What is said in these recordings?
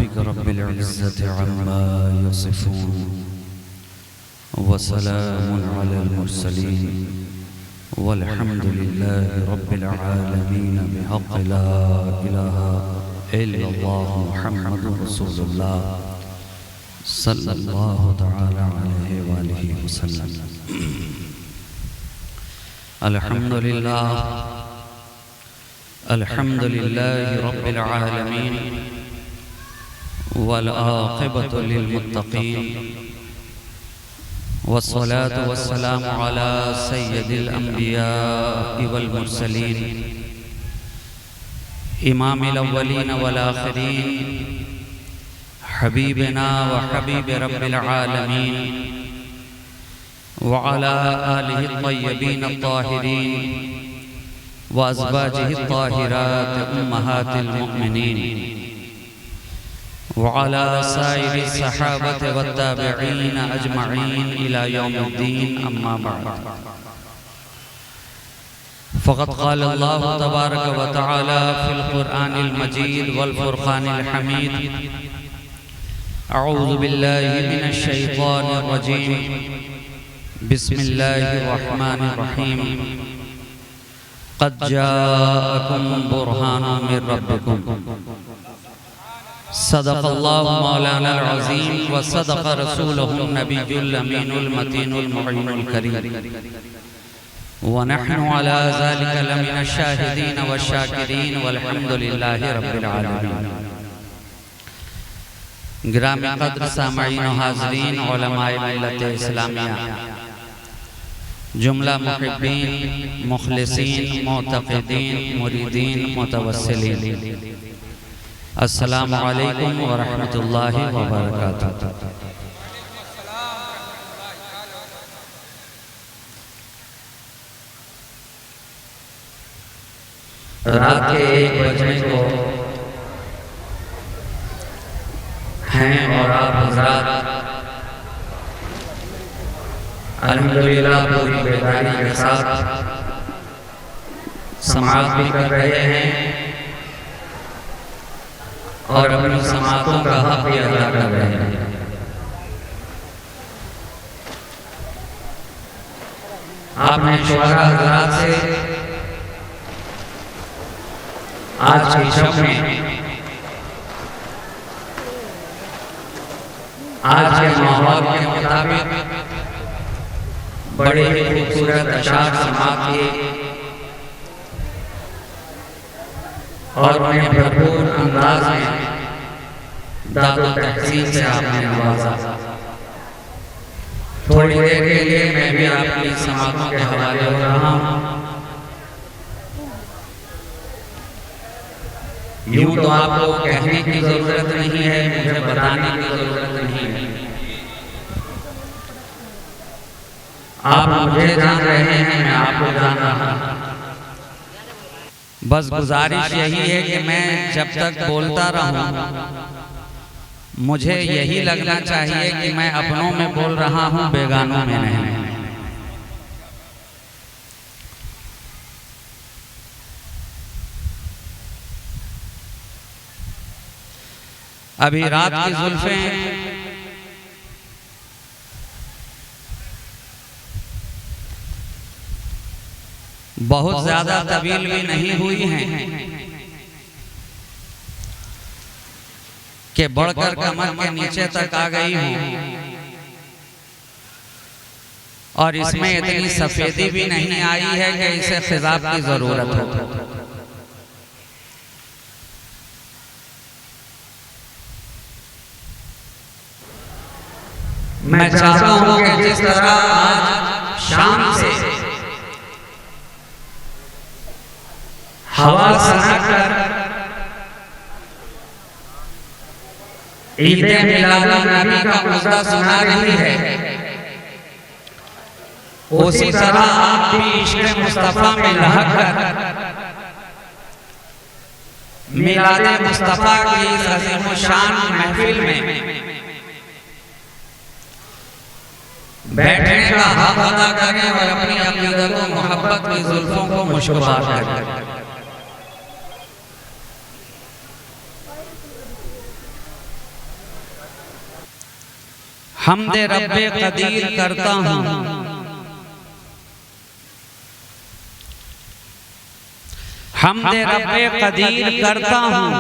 रब्बिक रब्बिल इज़्ज़ति अम्मा यसिफून व सलामुन अलल मुरसलीन वल्हम्दुलिल्लाहि रब्बिल आलमीन बिहक़्क़ि ला इलाहा इल्लल्लाह मुहम्मदुर रसूलुल्लाह सल्लल्लाहु तआला अलैहि व आलिहि वसल्लम। अल्हम्दुलिल्लाह अल्हम्दुलिल्लाहि रब्बिल आलमीन वल आक़िबतु लिल मुत्तक़ीन वस्सलातु वस्सलामु अला सय्यदिल अंबिया'i वल मुरसलीन इमामिल अव्वलीन वल आखिरीन हबीबना व हबीब रब्बिल आलमीन व अला आलिहि त्तय्यबीन त्ताहिरीन व अज़वाजिहि त्ताहिरात उम्महातिल मुमिनीन व अला साइरि सहाबत व ताबिईन अजमईन इला यौमिद्दीन अम्मा बअद। फ़क़द क़ाल अल्लाहु तबारक व तआला फ़िल क़ुरआनिल मजीद वल फ़ुरक़ानिल हमीद। अऊज़ु बिल्लाहि मिनश शैतानिर रजीम। बिस्मिल्लाहिर रहमानिर रहीम। क़द जाअकुम बुरहानुम मिर रब्बिकुम। सदक़ल्लाहु मौलाना अज़ीम व सदक़ रसूलुहुन नबियुल अमीनुल मतीनुल मुईनुल करीम व नहनु अला ज़ालिका लमिनश शाहिदीन व शाकिरीन वल्हम्दुलिल्लाहि रब्बिल आलमीन। गिरामी क़द्र सामईन व हाज़रीन उलमाए मिल्लत इस्लामिया, जुमला मुहिब्बीन, मुखलिसीन, मुतक़िदीन, मुरीदीन, मुतवस्सिलीन, अस्सलामु अलैकुम व रहमतुल्लाहि व बरकातुहू। रात के 1 बजने को हैं और आप हज़रात अल्हम्दुलिल्लाह पूरी बेदारी के साथ समाअत भी कर रहे हैं और अपनी समाअतों का हक भी अदा कर रहे हैं। आपने शुअरा हज़रात से आज की शब में आज के माहौल के मुताबिक बड़े ही खूबसूरत अशार समाअत किए और उन्हें भरपूर अंदाज में दादो तहसीन से आपने नवाजा। थोड़ी देर के लिए मैं भी आपकी समाअतों के हवाले हो रहा हूँ। यूं तो आपको कहने की जरूरत नहीं है, मुझे बताने की जरूरत नहीं है। आप मुझे जान रहे हैं, मैं आपको जान रहा हूं। बस गुजारिश यही है कि मैं जब तक बोलता रहूं मुझे यही लगना चाहिए कि मैं अपनों में बोल रहा हूं, बेगानों में नहीं। अभी रात की जुल्फें बहुत ज्यादा तवील भी नहीं हुई हैं कि बढ़कर कमर के नीचे तक आ गई हूं और इसमें इतनी सफेदी भी नहीं आई है कि इसे खिजाब की जरूरत हो। मैं चाहता हूं कि जिस तरह आज शाम से हवा सनाकर ईद मिलादुन नबी का मुज़्ज़ा सुना रही है, उसी तरह आप भी इश्क़ मुस्तफ़ा में लहक कर मिलाद मुस्तफ़ा की इस अज़ीम शान महफिल में बैठने का हक अदा करें और अपनी अक़ीदत और मोहब्बत की ज़ुल्फ़ों को मुशब्बाह करें। हमदे रब्बे कदीर करता हूँ, हमदे रब्बे कदीर करता हूँ,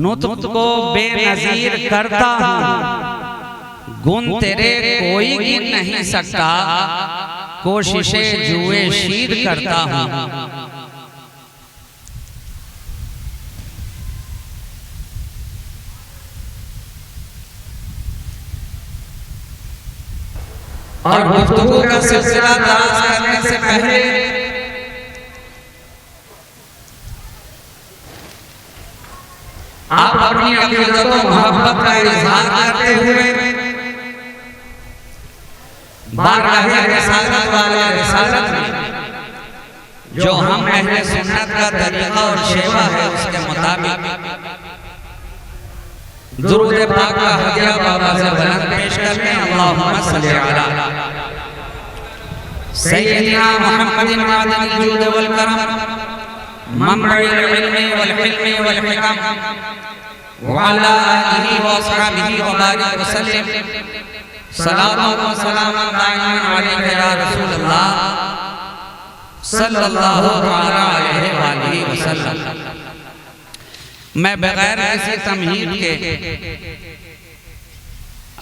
नुत्क को बेनज़ीर करता हूँ, गुण तेरे कोई गिन नहीं सकता, कोशिशें जुए शीर करता हूँ। और गुफ्तगू का सिलसिला दराज करने से पहले आप अपनी अक़ीदत और मोहब्बत का इज़हार करते हुए बारगाह रिसालत वाले रिसालत में जो हम अहले सुन्नत का तरीका और शेवा है उसके मुताबिक दुरूद पाक का हदिया बाबा से बुलंद पेश करते हैं। अल्लाहुम्मा सल्ली अला सय्यिदना मुहम्मदिन मादिनिल जूद वल करम ममरिल इल्मी वल हिल्मी वल हिकम व अला आलिहि व अस्हाबिहि व बारिक वसल्लम सलातु व सलामुन दाइमान अलैका या रसूलल्लाह सल्लल्लाहु अलैहि व आलिहि वसल्लम। मैं बगैर किसी तमहीद के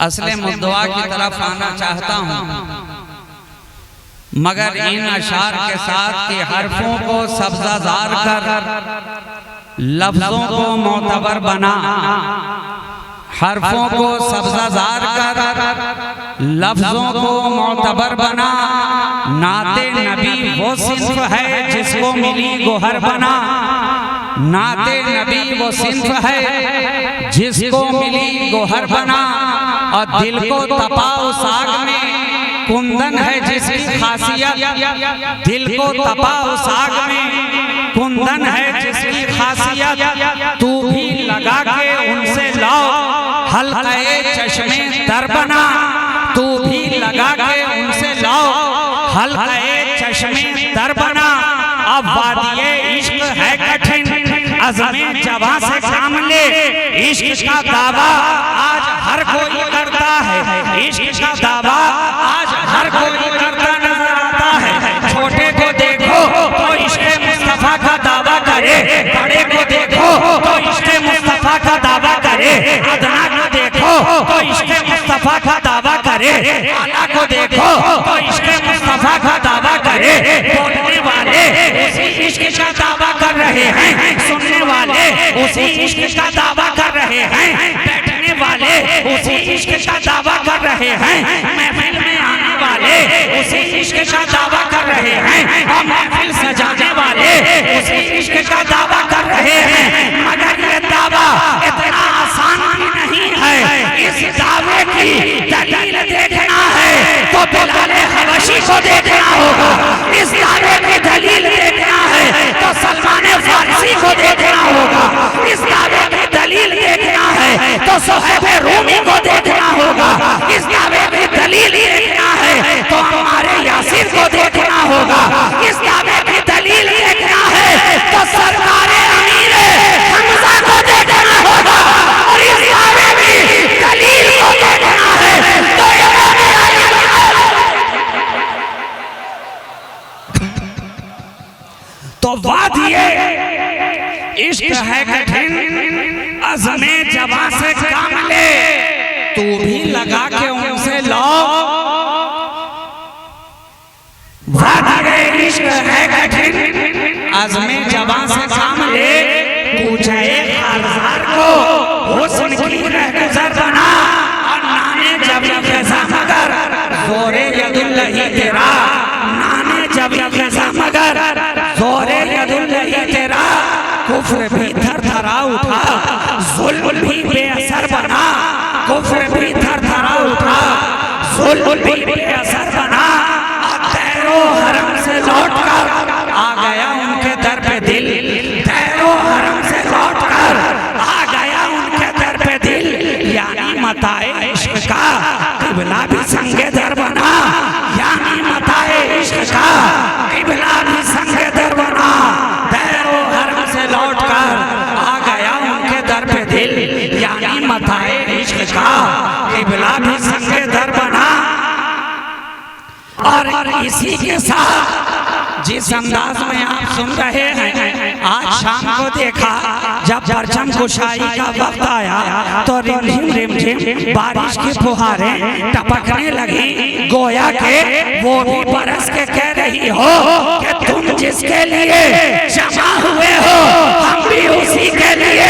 असले मुद्दवा की तरफ आना चाहता हूँ, मगर इन अशार के साथ के हरफों को सब्ज़ाज़ार कर लफ्ज़ों को मोतबर बना, हरफों को सब्ज़ाज़ार कर लफ्ज़ों को मोतबर बना। नाते नबी वो सिंफ है जिसको मिली गोहर बना, नाते नबी वो सिंफ है जिसको मिली गोहर बना। और दिल को तपा उस आग में कुंदन है जिसकी खासियत, दिल को तपा उस आग में कुंदन है जिसकी खासियत। तू भी लगा के उनसे लाओ हल्क़े चश्मे दर बना, तू भी लगा के उनसे लाओ हल्क़े चश्मे दर बना। अब वादिये इश्क है कठिन, अज़्मे जवां से काम ले, इश्क का दावा आज हर कोई करता है, इश्क का दावा आज हर कोई करता नजर आता है। छोटे को देखो तो इश्क मुस्तफा का दावा करे, बड़े को देखो तो इश्क मुस्तफा का दावा करे, अदना को देखो तो इश्क मुस्तफा का दावा करे, आला को देखो तो इश्क मुस्तफा का दावा करे। बोलने वाले उसी इश्क का दावा कर रहे हैं, सुनने वाले उसी इश्क का दावा कर रहे हैं, बैठने वाले उसी इश्क का दावा कर रहे हैं, महफिल में आने वाले उसी इश्क का दावा कर रहे हैं, और महफिल सजाने वाले उसी इश्क का दावा कर रहे हैं। मगर ये दावा इतना आसान भी नहीं है, इस दावे की दलील देखना है तो बिलाल हबशी को देखना होगा, इस दावे की दलील देखना है तो सलमान फारसी को देखना होगा, इस दावे की दलील देखना है तो सुहैब रूमी को देखना होगा, इस दावे की दलील देखना है तो हमारे यासीर को देखना होगा, इस दावे की दलील देखना है तो सरकारे अमीर हमजा को देखना होगा, और इस दावे की दलील को देखना है तो तो वादिये इश्क है कठिन, अज़्मे जवां से काम ले, तू भी लगा के उनसे लो। वादिये इश्क है कठिन, अज़्मे जवां से काम ले, पूछे खारजार को हुस्न की रहगुज़र बना, और नाने जब फ़िज़ा मगर ज़ोरे यदुल्लही तेरा, नाने जब फ़िज़ा मगर ज़ोरे यदुल्लही तेरा। कुफ्र भी थरथरा उठा, जुल्म भी बेअसर बना, कुफ्र भी थरथरा उठा, जुल्म भी बेअसर बना। तैरो हरम से लौटकर आ गया उनके दर पे दिल, तैरो हरम से लौटकर आ गया उनके दर पे दिल, यानी मताए इश्क का क़िबला भी संगे दर बना, यानी मताए इश्क का क़िबला भी संगे दर बना। तैरो हरम से लौटकर आ गया उनके दर पे दिल, यानी मताए इश्क का किबला भी संगे दर बना। और इसी के साथ जिस अंदाज में आप सुन रहे हैं, आज शाम को देखा जब परचम कुशाई का वक्त आया तो रिमझिम रिमझिम बारिश की फुहारें टपकने लगी। गोया के वो भी बरस के कह रही हो कि तुम जिसके लिए जमा हुए हो हम भी उसी के लिए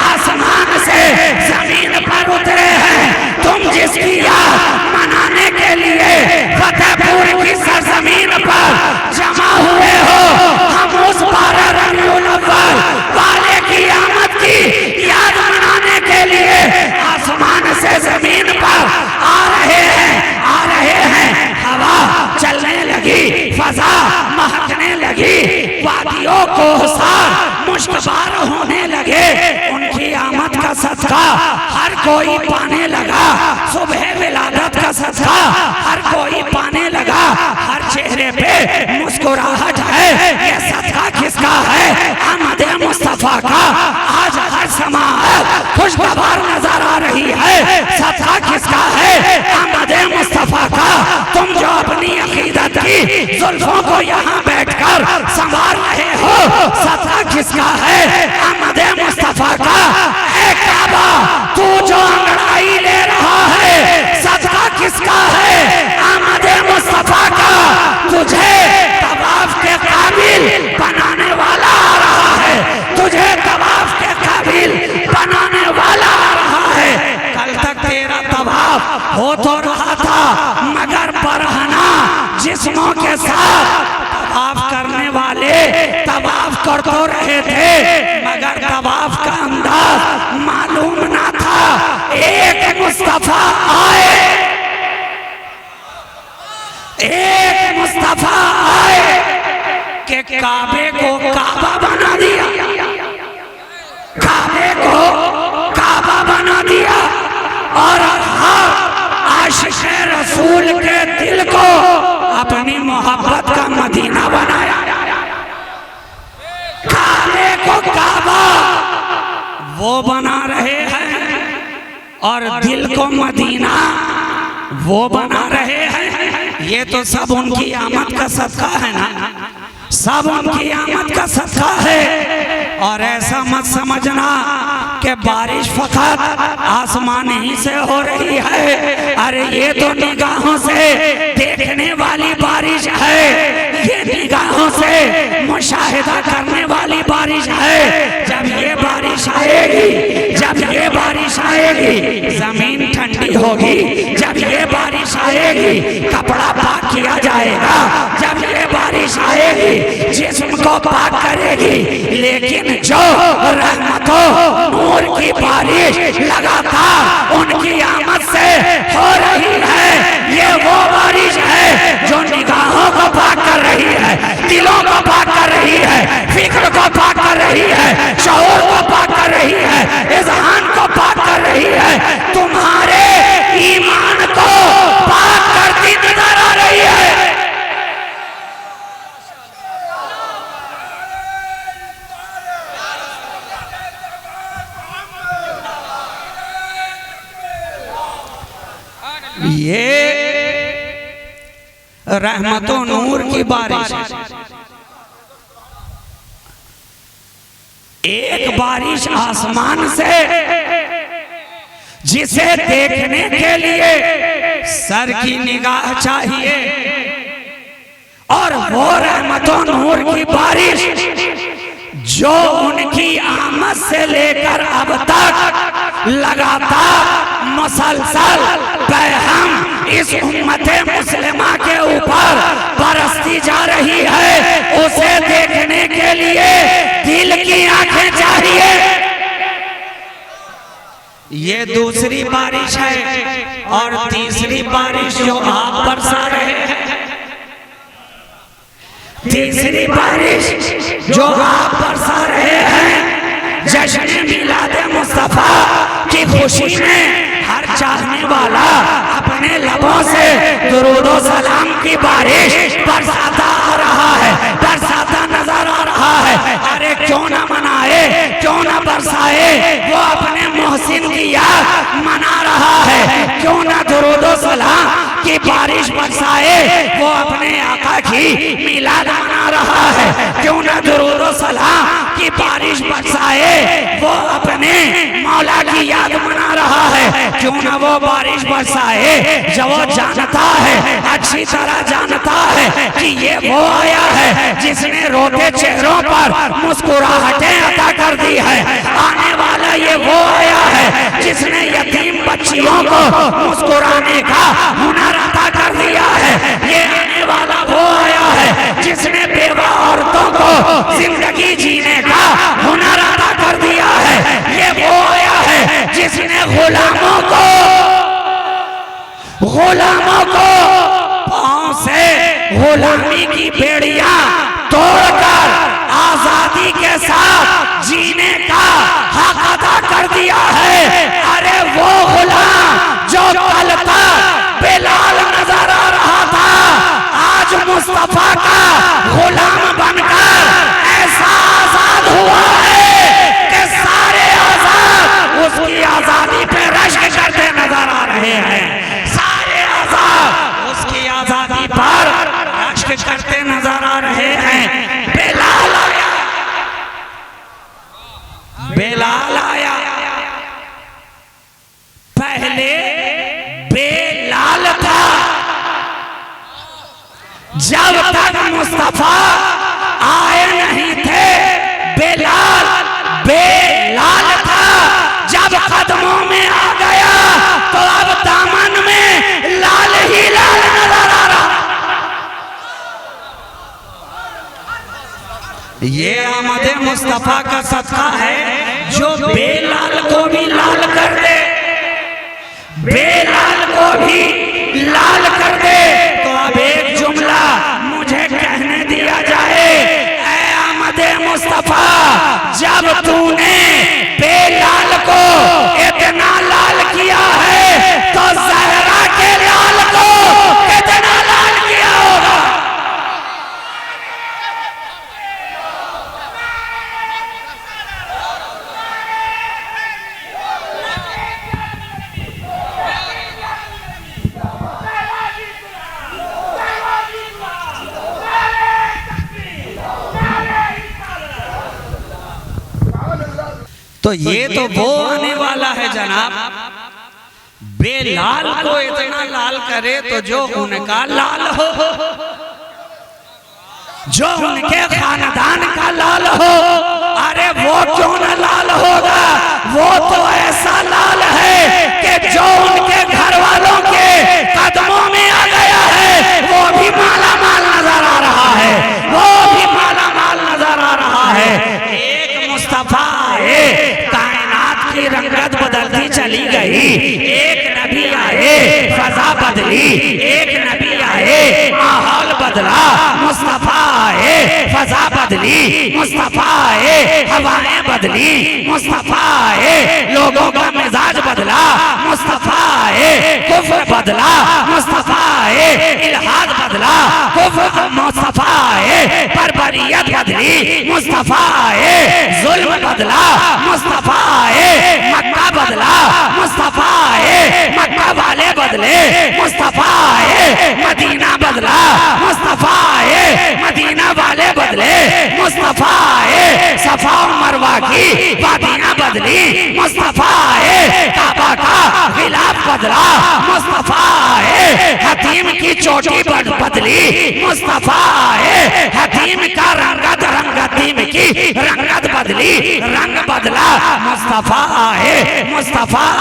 आसमान से जमीन पर उतरे हैं। तुम जिसकी याद मनाने के लिए फतेहपुर की सरजमीन पर जमा हुए हो, हम उस 12 रबीउल अव्वल वाले की आमद की याद मनाने के लिए आसमान से जमीन पर आ रहे हैं। हवा चलने लगी, फजा महकने लगी, वादियों को सार मुश्तबार होने लगे। उनकी आमद का सदका हर कोई पाने लगा। सुबह विलादत का सदका हर कोई पाने लगा। हर चेहरे पे मुस्कुराहट है। ये सदका किसका है? आमद मुस्तफा का। आज हर समाअत खुशगवार नजर आ रही है। सदका किसका है? आमद मुस्तफा का। तुम जो अपनी अकीदत की जुल्फों को यहाँ बैठकर संभाल रहे हो, सदका किसका है? आमद मुस्तफा का। ऐ काबा तू जो अंगड़ाई ले रहा है, सदका किसका है? आमद मुस्तफा का। तुझे तवाफ के काबिल बनाने वाला आ रहा है। तुझे तवाफ के काबिल बनाने वाला आ रहा है। कल तक तेरा तवाफ हो तो रहा था, मगर बरहना जिस्मों के साथ तवाफ करने वाले तवाफ कर तो रहे थे, मगर तवाफ का अंदाज मालूम ना था। एक मुस्तफा आए, एक मुस्तफा आए के काबे को काबा बना दिया, काबे को काबा बना दिया। और आशिक़ रसूल के दिल को अपनी मोहब्बत का मदीना बनाया। काबे को काबा वो बना रहे हैं और दिल को मदीना वो बना रहे हैं। ये तो सब उनकी आमद का सदका है ना, सब उनकी आमद का सदका है। और ऐसा मत समझना कि बारिश फकत आसमान ही से हो रही है। अरे ये तो निगाहों से देखने वाली बारिश है, ये निगाहों से मुशाहिदा करने वाली बारिश है। जब ये बारिश आएगी, जब ये बारिश आएगी जमीन ठंडी होगी। जब ये बारिश आएगी कपड़ा पाक किया जाएगा। जब ये बारिश आएगी जिस्म को पाक करेगी। लेकिन जो रहमतों नूर की बारिश लगातार उनकी आमद से हो रही है, ये वो बारिश है जो निगाहों को पाक कर रही है, दिलों को पाक कर रही है, फिक्र को पाक कर रही है, शऊर को पाक कर रही है, इज़हान को पाक कर रही है। तुम्हारे ईमान को पाक करती नजर आ रही है। ये रहमतों नूर की बारिश है। एक बारिश आसमान से जिसे देखने के लिए सर की निगाह चाहिए। और वो रहमतों नूर की बारिश जो उनकी आमद से लेकर अब तक लगातार मुसलसल बहम इस उम्मते मुस्लिमा के ऊपर बरसती जा रही है, उसे देखने के लिए दिल की आंखें चाहिए। ये दूसरी बारिश है। और तीसरी बारिश जो आप बरसा रहे हैं, तीसरी बारिश जो आप बरसा रहे हैं, जश्न मिलाद मुस्तफा की खुशी में हर चाहने वाला अपने लबों से दुरूद और सलाम की बारिश बरसाता आ रहा है, बरसाता नजर आ रहा है। अरे क्यों ना मनाए, क्यों ना बरसाए, वो अपने मोहसिन की याद मना रहा की बारिश बरसाए, वो अपने आका की मिलाद मना रहा है। क्यों ना दुरूद व सलाम की बारिश बरसाए, वो अपने मौला की याद मना रहा है। क्यों ना वो बारिश बरसाए जो वो जानता है, अच्छी तरह जानता है कि ये वो आया है जिसने रोते चेहरों पर मुस्कुराहटें अता कर दी है। आने वाला ये वो आया है जिसने यतीम बच्चियों को मुस्कुराने का हुनर अता कर दिया है। ये आने वाला वो आया है जिसने बेवा औरतों को जिंदगी जीने का हुनर अता कर दिया है। ये वो आया है जिसने गुलामों को पांव से गुलामी की बेड़ियां तोड़कर आजादी के साथ जीने का हक अदा कर दिया है। अरे वो गुलाम जो कल तक बिलाल नजर आ रहा था, आज मुस्तफा का गुलाम बनकर ऐसा आजाद हुआ है कि सारे आजाद उसकी आजादी पे रश्क करते नजर आ रहे हैं। सारे आजाद उसकी आजादी पर रश्क करते नजर आ रहे हैं। बेलाल आया, पहले बेलाल था। जब तक मुस्तफा आए नहीं थे बेलाल था। जब कदमों में आ गया तो अब दामन में लाल ही लाल नजर आ रहा। ये आमद मुस्तफा का सदका है जो बेलाल को भी लाल कर दे, बेलाल को भी लाल कर दे। तो अब एक जुमला मुझे कहने दिया जाए, ऐ आमद मुस्तफा, जब तूने बेलाल को इतना लाल किया है तो ज़हरा के लाल को कितना लाल किया होगा। तो ये तो वो आने वाला है जनाब, बेलाल को इतना लाल करे तो जो उनका लाल हो, जो उनके खानदान का लाल हो। अरे वो क्यों न लाल होगा, वो तो ऐसा लाल है कि जो उनके घर वालों के कदमों में आ गया है वो भी माला माल नजर आ रहा है, वो भी माला माल नजर आ रहा है। एक मुस्तफा आए, कायनात की रंगत बदलती चली गई। एक नबी आए, फजा बदली। एक नबी आए, माहौल बदला। मुस्तफा आए, फजा बदली। मुस्तफा आए, हवाएं बदली। मुस्तफा आए, लोगों का मिजाज बदला। मुस्तफा आए, कुफ्र बदला। मुस्तफा आए, इल्हाद बदला। कुफ्र मुस्तफा आए, बर्बरियत बदली। मुस्तफा आए, जुल्म बदला। मुस्तफा आए, मक्का बदला। मुस्तफा आए, मक्का वाले बदले। मुस्तफा आए, मदीना बदला। मुस्तफा आए, मदीना वाले बदले। मुस्तफा आए, सफा और मरवा की वादियां बदली। मुस्तफा आए, काबा का खिलाफ बदला। मुस्तफा आए, हतीम की चोटी बदली। मुस्तफा आए, हतीम का रंगत हतीम की रंगत बदली, रंग बदला। मुस्तफा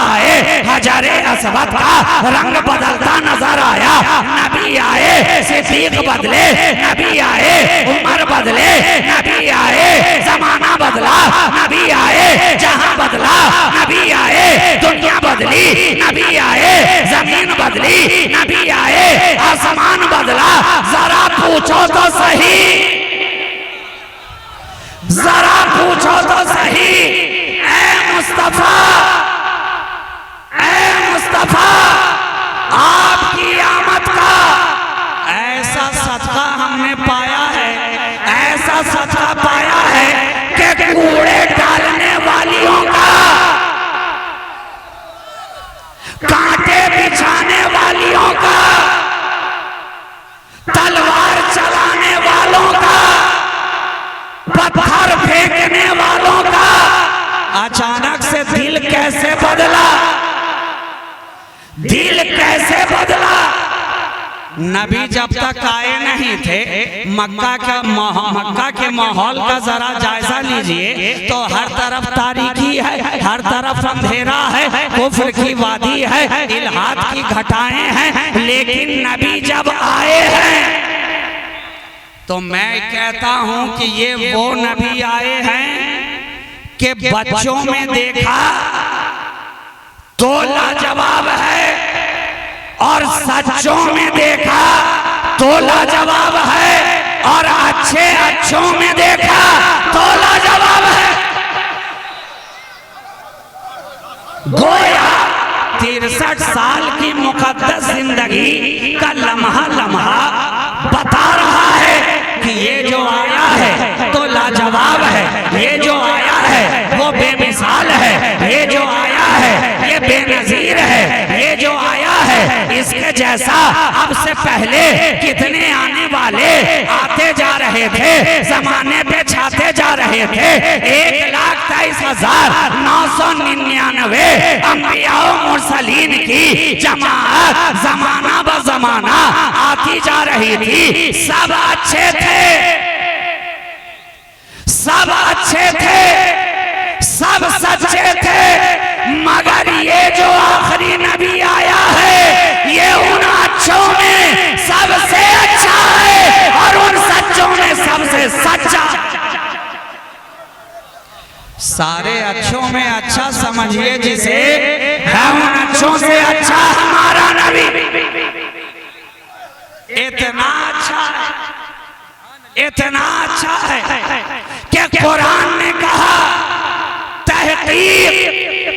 आए, हजारे असवद का रंग बदलता नजर आया। नबी आए, सिद्दीक बदले। नबी आए, उमर बदले। नबी आए, जमाना बदला। नबी आए, जहां बदला। नबी आए, दुनिया बदली। नबी आए, जमीन बदली। नबी आए, आसमान बदला। जरा पूछो तो सही, जरा पूछो तो सही, ऐ मुस्तफा, आपकी आमद का ऐसा सदका हमने पाया है, ऐसा सदका पाया है कि कूड़े डालने वालियों का, कांटे बिछाने वालियों का, बदला, दिल कैसे बदला। नबी जब तक आए नहीं थे, मक्का के माहौल का जरा जायजा लीजिए तो हर तरफ तारीकी है, हर तरफ अंधेरा है, कुफ्र की वादी है, इल्हाद की घटाएं हैं। लेकिन नबी जब आए हैं तो मैं कहता हूं कि ये वो नबी आए हैं कि बच्चों में देखा तो लाजवाब है और सच्चों में देखा तो लाजवाब है और अच्छे अच्छों में देखा तो लाजवाब है। गोया 63 साल की मुकद्दस जिंदगी का लम्हा लम्हा बता रहा है कि ये जो आया है तो लाजवाब है, ये जो आया है वो बेमिसाल है, ये जो आया है ये बेनजीर है, ये जो आया है इसके जैसा अब से पहले कितने आने वाले आते जा रहे थे, जमाने पे छाते जा रहे थे। 1,23,999 अंबिया मुरसलीन की जमात जमाना ब जमाना आती जा रही थी। सब अच्छे थे, सब अच्छे थे, सब सच्चे थे, मगर ये जो आखिरी नबी आया है ये उन अच्छों में सबसे अच्छा है और उन सच्चों में सबसे सच्चा। सारे अच्छों में अच्छा समझिए जिसे है, उन अच्छों से अच्छा हमारा नबी। इतना अच्छा है, इतना अच्छा है कि कुरान ने कहा तहकीक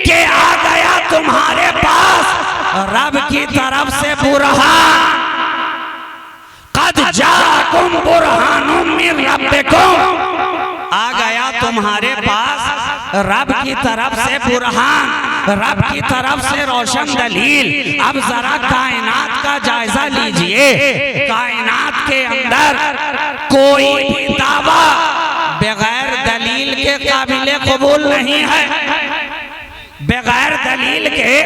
के आ गया तुम्हारे पास रब की तरफ से बुरहान, कद जाकुम बुरहानुम मिन रब्बिकुम, आ गया तुम्हारे पास रब की तरफ से बुरहान, रब की तरफ से रोशन दलील। अब जरा कायनात का जायजा लीजिए, कायनात के अंदर कोई भी दावा बगैर दलील के काबिले कबूल नहीं है, बगैर दलील के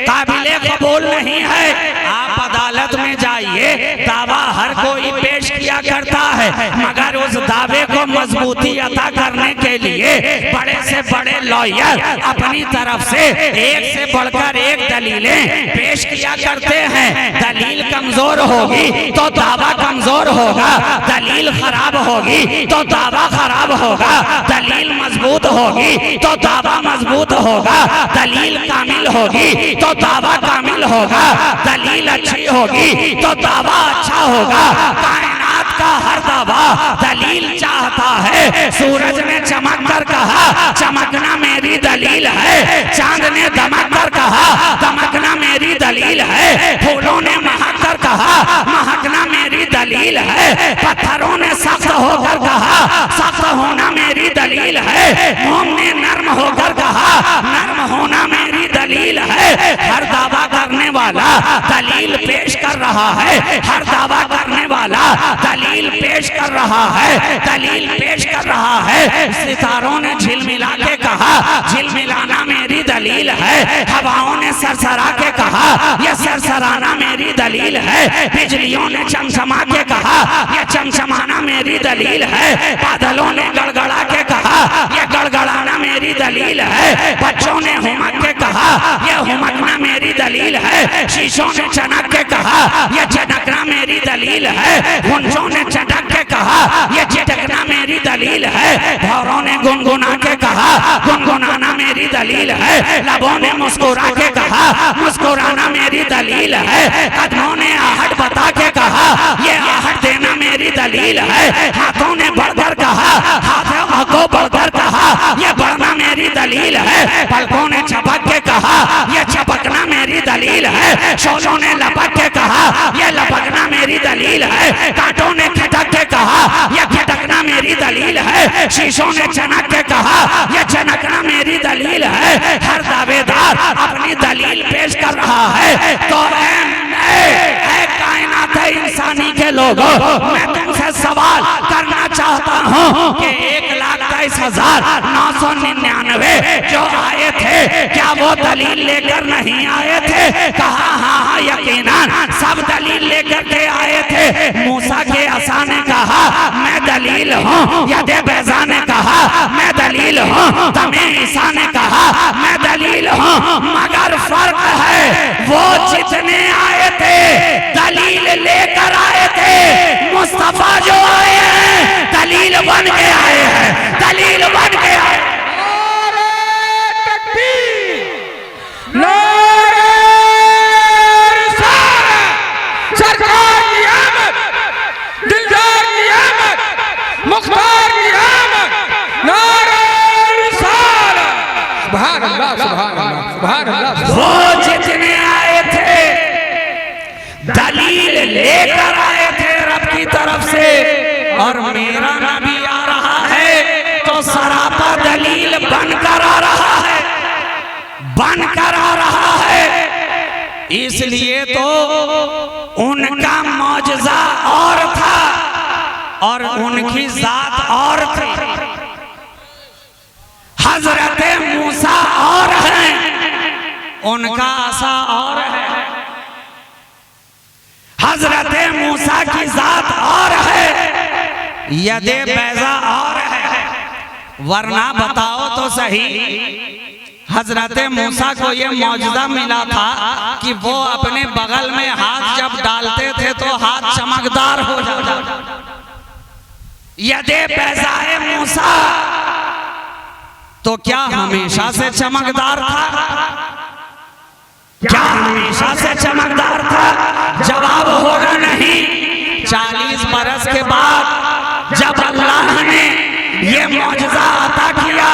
काबिले कबूल नहीं है। आप अदालत में जाइए, दावा हर कोई पेश किया करता है, मगर उस दावे को मजबूती अता करने के लिए बड़े से बड़े लॉयर अपनी तरफ से एक से बढ़कर एक दलीलें पेश किया करते हैं। दलील कमजोर होगी तो दावा कमजोर होगा, दलील खराब होगी तो दावा खराब होगा, दलील मजबूत होगी तो दावा मजबूत होगा, दलील कामिल होगी तो दावा कामिल होगा, दलील अच्छी होगी तो दावा अच्छा होगा। कायनात का हर दावा दलील चाहता है। सूरज ने चमक कर कहा चमकना मेरी दलील है, चांद ने दमक कर कहा दमकना मेरी दलील है, फूलों ने महक कर कहा महकना मेरी दलील है, पत्थरों ने सख्त होकर कहा सख्त होना मेरी दलील है, मोम ने नर्म होकर कहा नर्म होना मेरी दलील है। हर दावा करने वाला दलील पेश कर रहा है, हर दावा करने वाला दलील पेश कर रहा है, दलील पेश कर रहा है। सितारों ने झिलमिला के कहा झिलमिलाना मेरी दलील है, हवाओं ने सरसरा के कहा यह सरसराना मेरी दलील है, बिजलियों ने चमचमा के कहा यह चमचमाना मेरी दलील है, बादलों ने गड़गड़ा के कहा यह गड़गड़ाना मेरी दलील है, बच्चों ने हुमक के कहा यह हुमकना मेरी दलील है, शीशों ने चनक के कहा यह चनकना मेरी दलील है, गुंजों ने चटक के कहा यह चिटकना मेरी दलील है, भौरों ने गुनगुना के कहा गुनगुनाना मेरी दलील है, लबों ने मुस्कुरा के कहा मुस्कुराना मेरी दलील है, कदमों ने आहट बता के कहा यह आहट देना मेरी दलील है, हाथों ने बढ़कर कहा हाथों को बढ़कर कहा यह बढ़ना मेरी दलील है, पलकों ने छपक के कहा यह छपकना मेरी दलील है, शोलों ने लपक के कहा यह लपकना मेरी दलील है, कांटों ने खटक के कहा यह खटकना मेरी दलील है, शीशों ने चनक के कहा यह चनकना मेरी दलील है। हर दावेदार अपनी दलील पेश कर रहा है। तो कायनात है इंसानी के लोगों, मैं तुमसे सवाल करना चाहता हूँ कि 1,23,999 28,999 जो आए थे क्या वो दलील लेकर नहीं आए थे? कहा हाँ हाँ यकीनन सब दलील लेकर के आए थे। मूसा के असा ने कहा मैं दलील हूँ, यदे बैजा ने कहा मैं दलील हूँ, तमे ईसा ने कहा मैं दलील हूँ। मगर फर्क है वो जितने आए थे दलील लेकर आए थे, मुस्तफा जो आए हैं दलील बन के आए हैं, दलील बन के आए। सरकार की आमद, दिलदार की आमद, मुख्तार की आमद, नारे रिसालत। सुभान अल्लाह, सुभान अल्लाह, सुभान अल्लाह। वो जितने आए थे दलील लेकर आए थे रब की तरफ से, और मेरा नबी आ रहा है तो सरापा दलील बनकर आ रहा है, बनकर आ रहा है। इसलिए तो उनका मौजज़ा और था और उनकी जात और थी। हजरत मूसा और हैं, उनका आसा और है। हजरत मूसा की जात और है, यदे बैजा और है। वरना बताओ तो सही, हजरत मूसा को ये मौजज़ा मिला था कि वो अपने बगल में हाथ जब डालते थे तो हाथ चमकदार हो जाता। यदे बैजाए मूसा तो क्या हमेशा से चमकदार था? क्या हमेशा से चमकदार था? जवाब होगा नहीं। 40 बरस के बाद जब अल्लाह ने ये मौजज़ा अता किया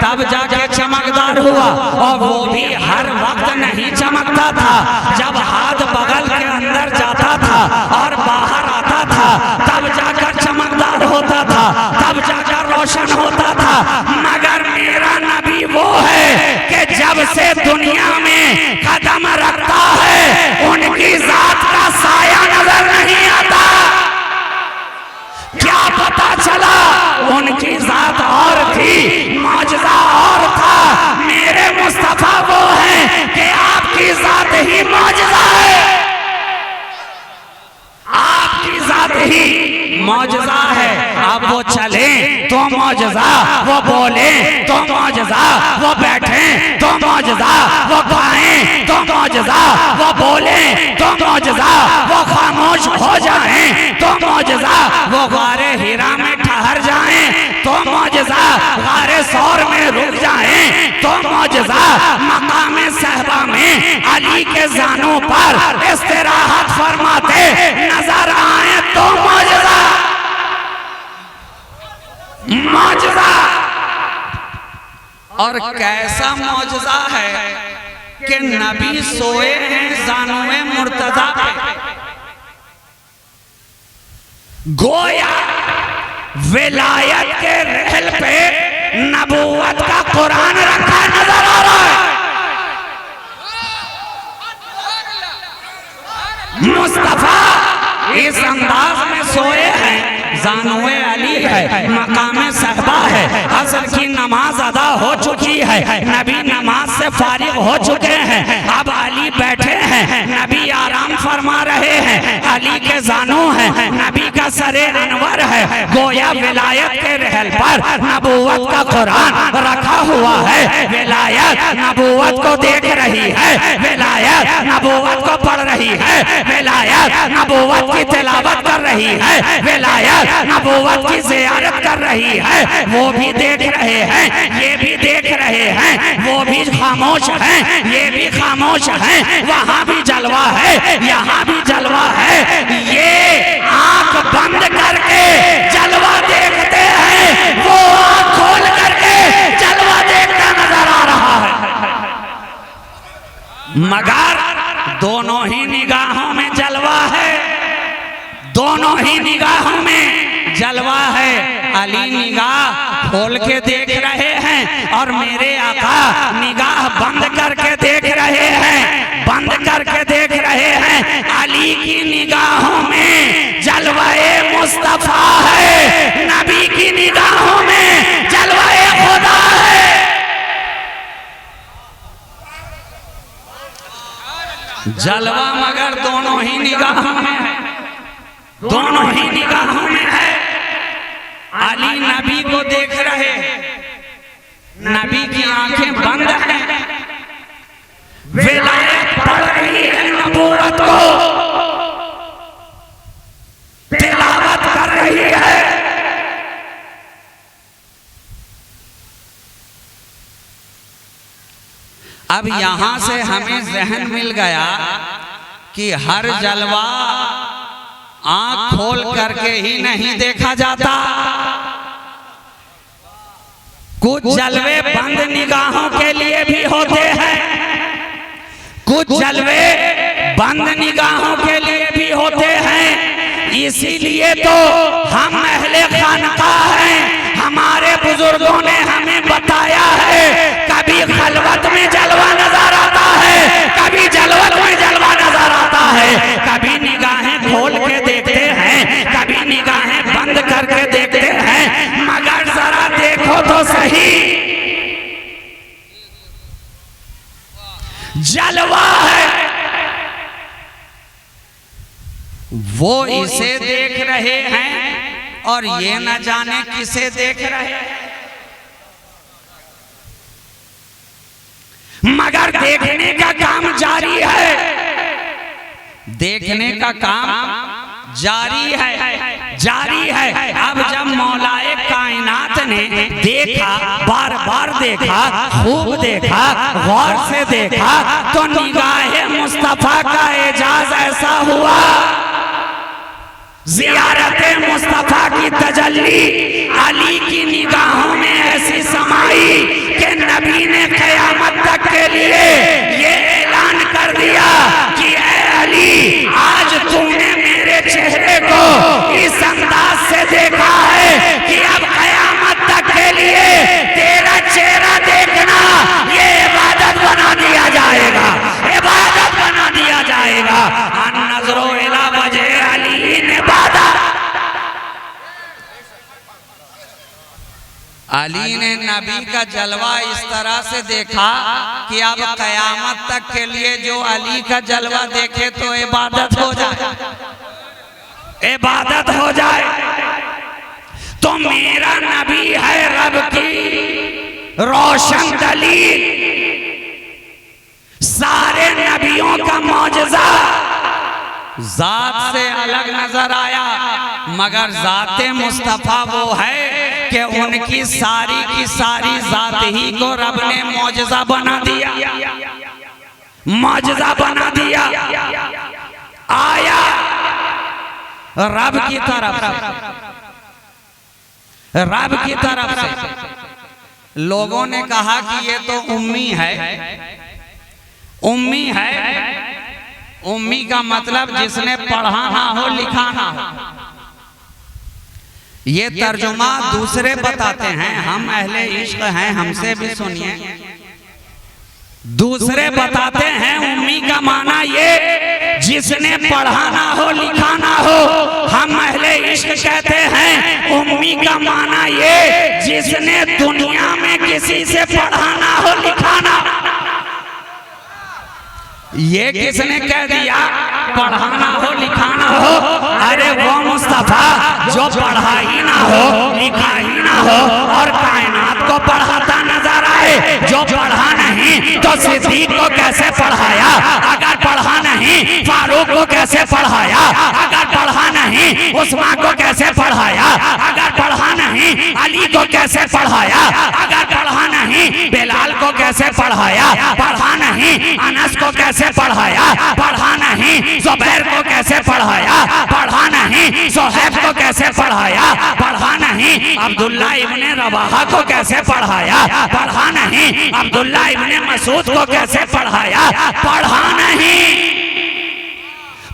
तब जाके चमकदार हुआ, और वो भी हर वक्त नहीं चमकता था। जब हाथ बगल के अंदर जाता था और बाहर आता था तब जाकर चमकदार होता था, तब जाकर रोशन होता था। मगर मेरा नबी वो है कि जब से दुनिया में कदम रखता है उनकी जात का साया नजर नहीं आता। क्या पता चला? उनकी जात और थी, मौजज़ा और था। मेरे मुस्तफा वो हैं कि आपकी जात ही मौजज़ा है, आपकी जात ही मौजज़ा है। अब वो चले तो मौजज़ा, वो बोले तो मौजज़ा, वो बैठे तो मौजज़ा, वो खाएं तो मौजज़ा, वो बोले तो मौजज़ा, वो खामोश हो जाएं तो मौजज़ा, वो गारे हीरा में ठहर जाएं तो मौजज़ा, गारे सौर में रुक जाएं तो मौजज़ा, मकाम सहबा में अली के जानों पर इस्तिराहत फरमाते नजर आए तो मौजज़ा, मौजज़ा। और कैसा मौजज़ा है कि नबी सोए हैं जानवे मुर्तजा पे, गोया विलायत के रहल पे नबूवत का कुरान रखा नजर आ रहा है। मुस्तफा इस अंदाज में सोए हैं, जानवे अली है, मकामे सहबा है, असर की नमाज अदा हो चुकी है, नबी नमाज से फारिग हो चुके हैं। अब अली बैठे हैं, नबी आराम फरमा रहे हैं, अली के जानू हैं, नबी का सरे अनवर है। गोया विलायत के रहल पर नबूवत का कुरान रखा हुआ है। विलायत नबूवत को देख रही है, विलायत नबूवत को पढ़ रही है, विलायत नबूवत की तिलावत कर रही है, विलायत नबूवत की ज़ियारत कर रही है। वो भी देख रहे हैं, ये भी देख रहे हैं, वो भी खामोश हैं, ये भी खामोश हैं। वहाँ भी जलवा है, यहाँ भी जलवा है। ये आंख बंद करके जलवा देखते हैं, वो आंख खोल करके जलवा देखता नजर आ रहा है। मगर दोनों ही निगाहों में जलवा है, दोनों ही निगाहों में जलवा है। अली निगाह खोल के देख रहे हैं और मेरे आका निगाह बंद करके देख रहे हैं, बंद करके देख रहे हैं। अली की निगाहों में जलवाए मुस्तफा है, नबी की निगाहों में जलवा जलवा मगर दोनों ही निगाहों में है, दोनों ही निगाहों में है। अली नबी को देख रहे, नबी की आंखें बंद हैं, विलायत पढ़ रही है, नबूवत को तिलावत कर रही है। अब यहां से हमें जहन मिल गया कि हर जलवा आंख खोल करके ही नहीं देखा जाता, कुछ जलवे बंद निगाहों के लिए भी होते हैं, कुछ जलवे बंद निगाहों के लिए भी होते हैं। इसीलिए तो हम अहले खानकाह हैं, हमारे बुजुर्गों ने हमें बताया है, कभी खलवत में जलवा नजर आता है, कभी जलवत में जलवा नजर आता है, कभी निगाहें खोल के देखते हैं, कभी निगाहें बंद करके देखते हैं। मगर जरा देखो तो सही, जलवा है वो इसे देख रहे हैं और ये न जाने किसे देख रहे हैं, मगर देखने का काम जारी है, देखने का काम जारी है, जारी है। अब जब मौलाए कायनात ने देखा, बार बार देखा, खूब देखा, गौर से देखा, तो निगाहे मुस्तफा का एजाज ऐसा हुआ, ज़ियारते मुस्तफा की तजल्ली अली की निगाहों में ऐसी समाई कि नबी ने क़यामत तक के लिए ये ऐलान कर दिया कि ऐ अली, आज तूने मेरे चेहरे को इस अंदाज से देखा है कि अब क़यामत तक के लिए तेरा चेहरा देखना ये इबादत बना दिया जाएगा, इबादत बना दिया जाएगा। अन-नज़्रो इला वजह अली ने अली ने नबी का जलवा इस तरह से देखा कि अब क़यामत तक के लिए जो अली का जलवा देखे तो इबादत हो जाए, इबादत हो जाए। तो मेरा नबी है रब की रोशन दलील, सारे नबियों का मौजज़ा जात से अलग नजर आया, मगर जाते मुस्तफा वो है कि उनकी सारी की सारी जात ही को रब ने मौजज़ा बना दिया, मौजज़ा बना दिया। आया रब की तरफ, रब की तरफ से। लोगों ने कहा कि ये तो उम्मी है, उम्मी है, उम्मी का मतलब जिसने पढ़ा ना हो, लिखा ना हो। ये तर्जुमा दूसरे बताते हैं, हम अहले इश्क हैं, हमसे भी सुनिए। दूसरे बताते हैं उम्मी का माना ये जिसने पढ़ा ना हो, लिखा ना हो। हम अहले इश्क कहते हैं उम्मी का माना ये जिसने दुनिया में किसी से पढ़ा ना हो, लिखा ना। ये किसने कह दिया पढ़ाना हो, लिखाना हो? अरे वो मुस्तफा जो पढ़ा ही ना हो, लिखा ही ना हो और कायनात को पढ़ाता नजर आए। जो पढ़ा नहीं तो सिद्दीक को कैसे पढ़ाया? अगर पढ़ा नहीं फारूक को कैसे पढ़ाया? अगर पढ़ा नहीं उस्मान को कैसे पढ़ाया? अगर पढ़ा नहीं अली को कैसे पढ़ाया? अगर पढ़ा नहीं बिलाल को कैसे पढ़ाया? पढ़ा नहीं अनस को कैसे पढ़ाया? पढ़ा नहीं जुबैर को कैसे पढ़ाया? पढ़ा नहीं सुहैब को कैसे पढ़ाया? पढ़ा नहीं अब्दुल्ला इब्ने रवाहा को कैसे पढ़ाया? पढ़ा नहीं अब्दुल्ला इब्ने मसूद को कैसे पढ़ाया? पढ़ा नहीं,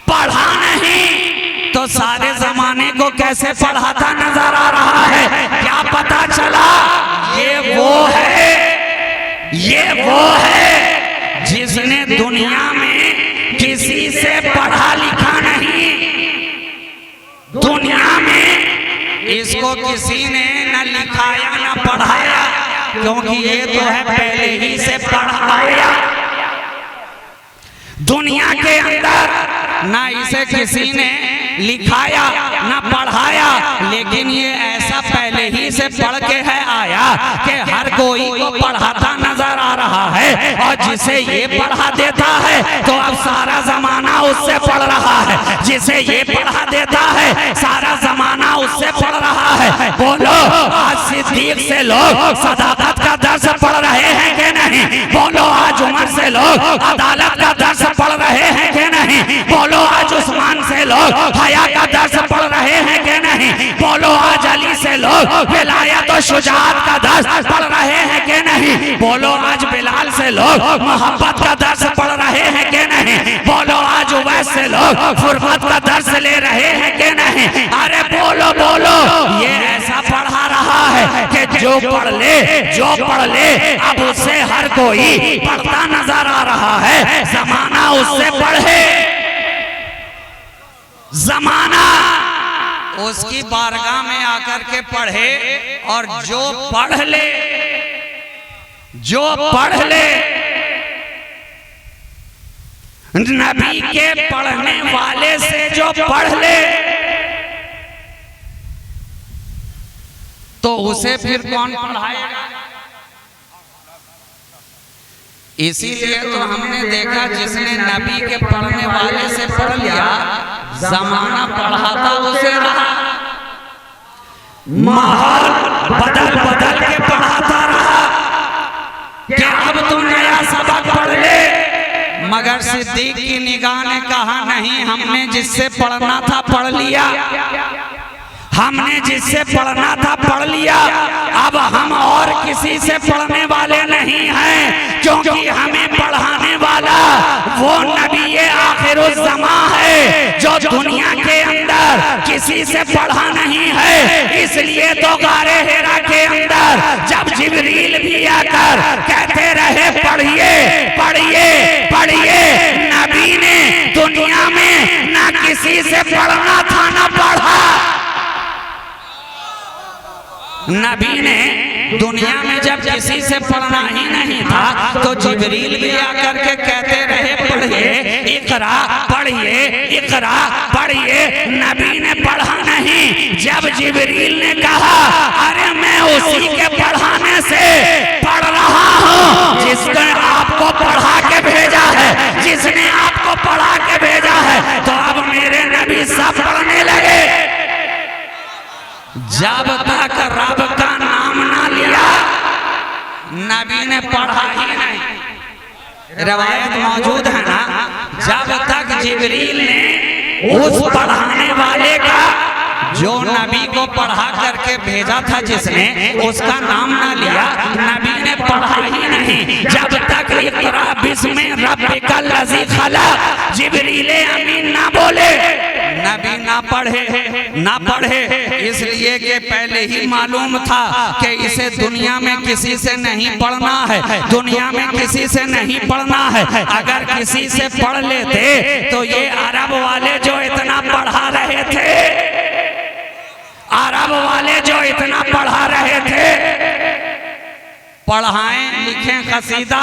पढ़ा नहीं तो सारे जमाने को कैसे पढ़ाता नजर आ रहा है? क्या पता चला? ये वो है, ये वो है जिसने दुनिया में किसी से पढ़ा लिखा नहीं। दुनिया में इसको किसी ने न लिखाया न पढ़ाया, क्योंकि ये तो है पहले ही से पढ़ाया। दुनिया के अंदर ना इसे किसी ने लिखाया ना पढ़ाया, लेकिन ये ऐसा पहले ही से पढ़ के है आया कि हर कोई को पढ़ाता नजर आ रहा है। और जिसे ये पढ़ा देता है तो अब सारा जमाना उससे पढ़ रहा है, जिसे ये पढ़ा देता है सारा जमाना उससे पढ़ रहा है। बोलो आज सिद्दीक से लोग सदाकत का दर्स पढ़ रहे हैं कि नहीं? बोलो आज उमर से लोग अदालत का दर्स पढ़ रहे हैं कि नहीं? बोलो आज उस्मान से लोग हया का दर्स पढ़ रहे हैं कि नहीं? बोलो आज अली से लोग विलायत और शुजाअत का दर्स पढ़ रहे हैं कि नहीं? बोलो आज बिलाल से लोग मोहब्बत का दर्स पढ़ रहे हैं कि नहीं? बोलो आज उवैस से लोग फुरकत का दर्स ले रहे हैं कि नहीं? अरे बोलो बोलो, ये ऐसा पढ़ा रहा है कि जो पढ़ ले अब उससे हर कोई पढ़ता नजर आ रहा है। जमाना उससे पढ़े, जमाना उसकी बारगाह में आकर के पढ़े, और जो पढ़ ले नबी के पढ़ने वाले से जो पढ़ ले तो उसे फिर कौन पढ़ाएगा? इसीलिए तो हमने देखा जिसने नबी के पढ़ने वाले से पढ़ लिया, जमाना पढ़ाता उसे रहा, माहौल बदल बदल के पढ़ाता रहा कि अब तुम नया सबक पढ़ ले। मगर सिद्दीक की निगाह ने कहा नहीं, हमने जिससे पढ़ना था पढ़ लिया, हमने जिससे पढ़ना था पढ़ लिया, अब हम और किसी से पढ़ने वाले नहीं हैं, क्योंकि हमें पढ़ाने वाला वो नबी आखिरुज़्ज़मा है जो दुनिया के अंदर किसी से पढ़ा नहीं है। इसलिए तो गारे हिरा के अंदर जब जिब्रील भी आकर कहते रहे पढ़िए पढ़िए पढ़िए, नबी ने दुनिया में ना किसी से पढ़ना था ना पढ़ा। नबी ने दुनिया में जब किसी से पढ़ना ही नहीं था तो जिब्रील भी आकर के कहते रहे पढ़िए इकरा पढ़िए इकरा पढ़िए, नबी ने पढ़ा नहीं। जब जिब्रील ने कहा अरे मैं उसी के पढ़ाने से पढ़ रहा हूँ जिसने आपको पढ़ा के भेजा है, जिसने आपको पढ़ा के भेजा है, तो अब मेरे नबी सब पढ़ने लगे। जब तक रब का नाम ना लिया नबी ने पढ़ा ही नहीं। रवायत मौजूद है ना, जब तक जिब्रील ने उस पढ़ाने वाले का जो नबी को पढ़ा करके भेजा था जिसने, उसका नाम ना लिया, नबी ने पढ़ा ही नहीं। जब तक इक़रा बिस्मि रब्बिकल लज़ी खलक़ जिब्रील अमीन ना बोले, नबी ना पढ़े। इसलिए कि पहले ही मालूम था कि इसे दुनिया में किसी से नहीं पढ़ना है, दुनिया में किसी से नहीं पढ़ना है। अगर किसी से पढ़ लेते तो ये अरब वाले जो इतना पढ़ा रहे थे, अरब वाले जो इतना पढ़ा रहे थे, पढ़ाएं लिखें कसीदा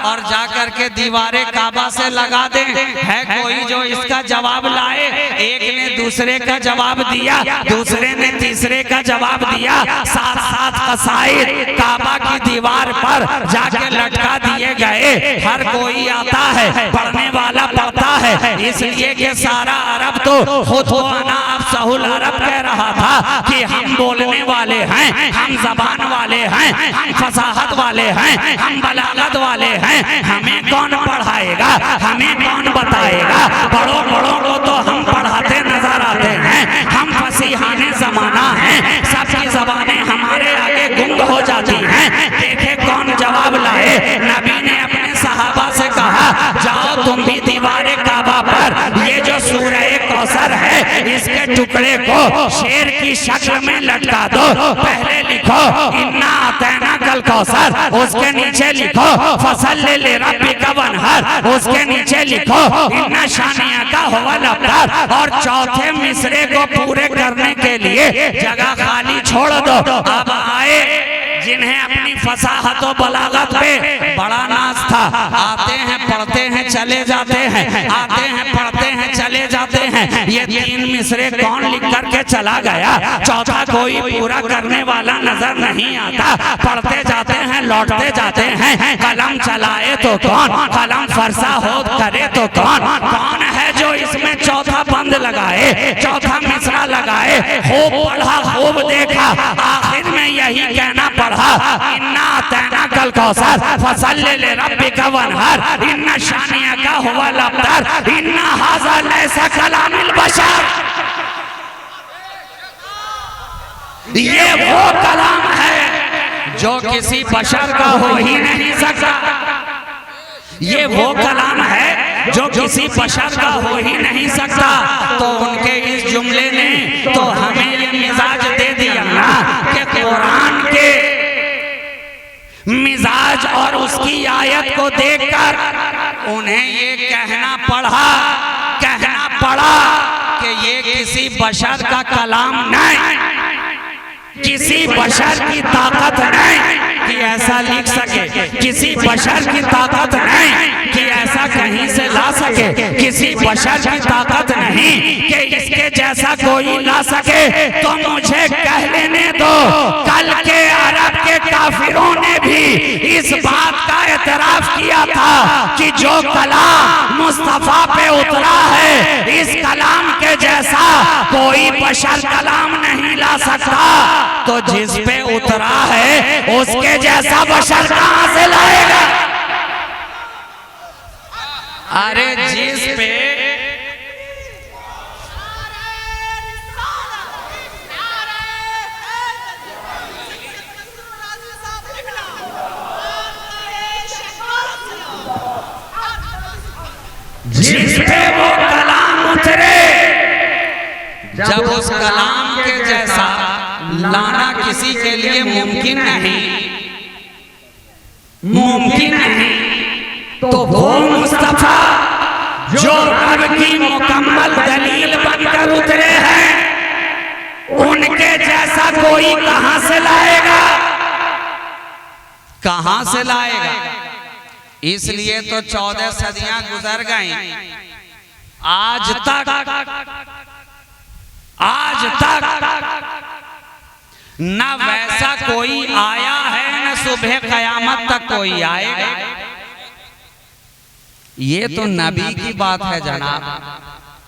और जाकर के दीवारे काबा से लगा दें। है कोई जो इसका जवाब लाए? एक ने दूसरे का जवाब दिया, दूसरे ने तीसरे का जवाब दिया, साथ साथ कसाइद काबा की दीवार पर जाके लटका दिए गए। हर कोई आता है, पढ़ने वाला पढ़ता है। इसलिए कि सारा अरब तो खुद को अना अफ़सहुल अरब कह रहा था कि हम बोलने वाले हैं, हम जबान वाले हैं, हम फसाहत वाले हैं, हम बलागत वाले हैं, हमें कौन पढ़ाएगा, हमें कौन बताएगा? बड़ों बड़ों को तो हम पढ़ाते नजर आते हैं, हम फसीहाने जमाना हैं, सबकी जबानें हमारे आगे गुंग हो जाती हैं। देखे कौन जवाब लाए। नबी ने अपने सहाबा से कहा जाओ तुम भी दीवारे काबा पर ये जो सूरह कौसर है इसके टुकड़े को शेर की शक्ल में लटका दो। पहले लिखो इन्ना आतैना कल कौसर, उसके नीचे लिखो फसल्लि लिरब्बिका वन्हर, उसके नीचे लिखो इन्ना शानिअका हुवल अबतर, और चौथे मिसरे को पूरे करने के लिए जगह खाली छोड़ दो। अब आए जिन्हें अपनी फसाहत और बलागत पे बड़ा नाज था। आते हैं पढ़ते हैं चले जाते हैं, आते हैं पढ़ते हैं चले जाते हैं। ये 3 मिसरे कौन लिख करके चला गया? चौथा कोई पूरा करने वाला नजर नहीं आता। पढ़ते जाते हैं लौटते जाते हैं, कलम चलाए तो कौन, कलम फरसा हो करे तो कौन? कौन है जो इसमें चौथा बंद लगाए, चौथा मिसरा लगाए? खूब पढ़ा खूब देखा, आखिर में यही कहना पड़ा, इन्ना तैना कल कौसर फसल्ले ले रब्बिका वनहर इन्ना शानियका हुवल अब्तर इन्ना हाज़ा लैसा कलामिल बशर। ये वो कलाम है जो किसी बशर का हो ही नहीं सकता। ये वो कलाम है जो किसी बशर का हो ही नहीं सकता। तो उनके इस जुमले ने तो हमें ये मिजाज दे दिया ना कि कुरान के मिजाज और उसकी आयत को देखकर उन्हें ये कहना पड़ा कि ये किसी बशर का कलाम नहीं, किसी बशर की ताकत नहीं कि ऐसा लिख सके, किसी बशर की ताकत नहीं कि ऐसा कहीं से ला सके, किसी बशर की ताकत नहीं कि इसके जैसा कोई ला सके। तो मुझे कह लेने दो, कल के अरब के काफिरों ने भी इस बात का एतराफ किया था कि जो कलाम मुस्तफा पे उतरा है, इस कलाम के जैसा कोई बशर कलाम नहीं ला सकता। तो जिस पे उतरा है उसके जैसा बशर कहां से लाएगा? अरे जिस पे वो कलाम उतरे, जब उस कलाम के जैसा लाना किसी के लिए मुमकिन नहीं, तो वो मुस्तफा जो रब की मुकम्मल दलील बनकर उतरे हैं, उनके जैसा कोई कहां से लाएगा? कहां से लाएगा? इसलिए तो 14 सदियां गुजर गई, आज तक न वैसा कोई आया है, न सुबह कयामत तक कोई आएगा। ये तो नबी की बात है जनाब,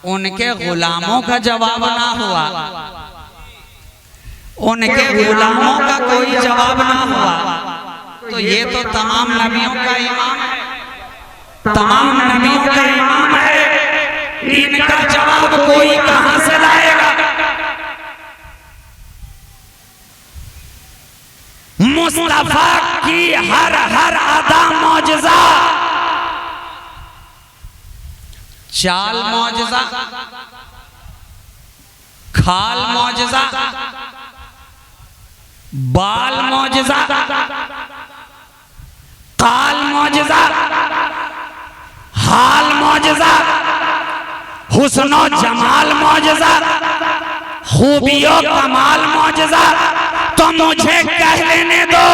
उनके गुलामों का जवाब ना हुआ, उनके गुलामों का कोई जवाब ना हुआ। तो ये तो तमाम नबियों का इमाम है, तमाम नबियों का इमाम है, इनका जवाब कोई कहां से लाएगा? मुस्तफा की हर अदा मौजज़ा, चाल मौजज़ा, खाल मौजज़ा, बाल मौजज़ा, काल मौजज़ा, हाल मौजज़ा, हुस्नो जमाल मौजज़ा, खूबियों कमाल मौजज़ा। तो मुझे कह लेने दो,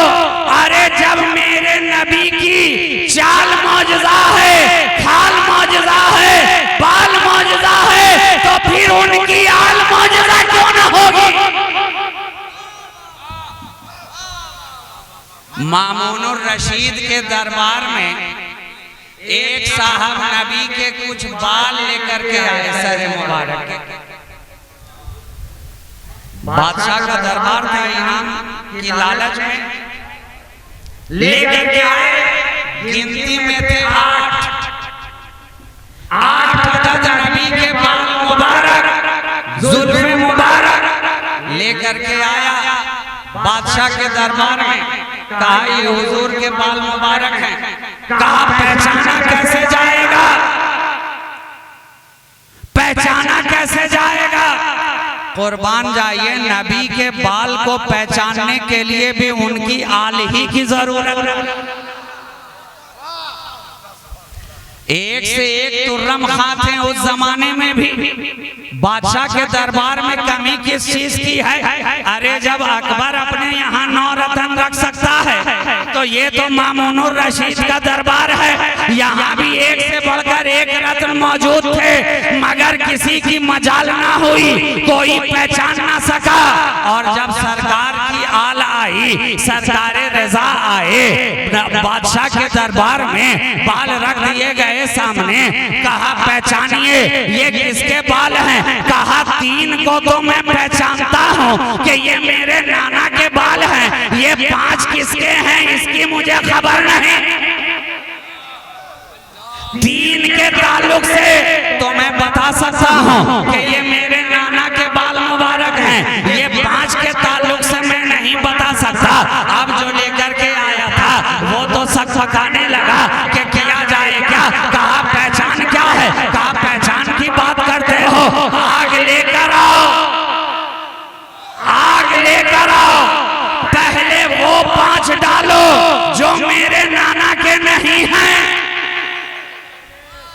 अरे जब मेरे नबी की चाल मौजज़ा है, खाल मौजज़ा है, बाल मौजज़ा है, तो फिर उनकी आल मौजज़ा क्यों न होगी? मामूनुर रशीद के दरबार में एक साहब नबी के कुछ बाल लेकर के आए, सर मुबारक के। बादशाह का दरबार था, इनाम की लालच में लेकर के आए। गिनती में थे 8 अदद नबी के बाल मुबारक, जुल्फ़े मुबारक लेकर के आया बादशाह के दरबार में। कहा ये हुजूर के बाल मुबारक हैं। कहा पहचाना कैसे जाएगा? पहचाना कैसे जाएगा? कुर्बान जाइए, नबी के बाल को पहचानने के लिए भी उनकी आल ही की जरूरत है। एक से एक तुर्रम खां थे उस जमाने में भी। बादशाह के दरबार में कमी किस चीज की है? अरे जब अकबर अपने यहाँ 9 रत्न रख सकता है तो ये तो मामूनुर रशीद का दरबार है, यहाँ भी एक से बढ़कर एक रत्न मौजूद थे, मगर किसी की मजाल ना हुई, कोई पहचान ना सका। और जब सरकार की आल आई, सरकारे रजा आए, बादशाह के दरबार में बाल रख दिए गए सामने, कहा पहचानिए ये किसके बाल हैं? कहा 3 को तो मैं पहचानता हूँ कि ये मेरे नाना के बाल हैं, ये 5 किसके हैं इसकी मुझे खबर नहीं। 3 के ताल्लुक से तो मैं बता सकता हूँ कि ये मेरे नाना के बाल मुबारक हैं, ये 5 के ताल्लुक से मैं नहीं बता सकता। अब जो लेकर के आया था वो तो सकसकाने लगा कि किया जाए क्या? कहा पहचान क्या है? कहा पहचान की बात करते हो, आग लेकर आओ, आग लेकर आओ, पहले वो 5 डालो जो मेरे नाना के नहीं हैं,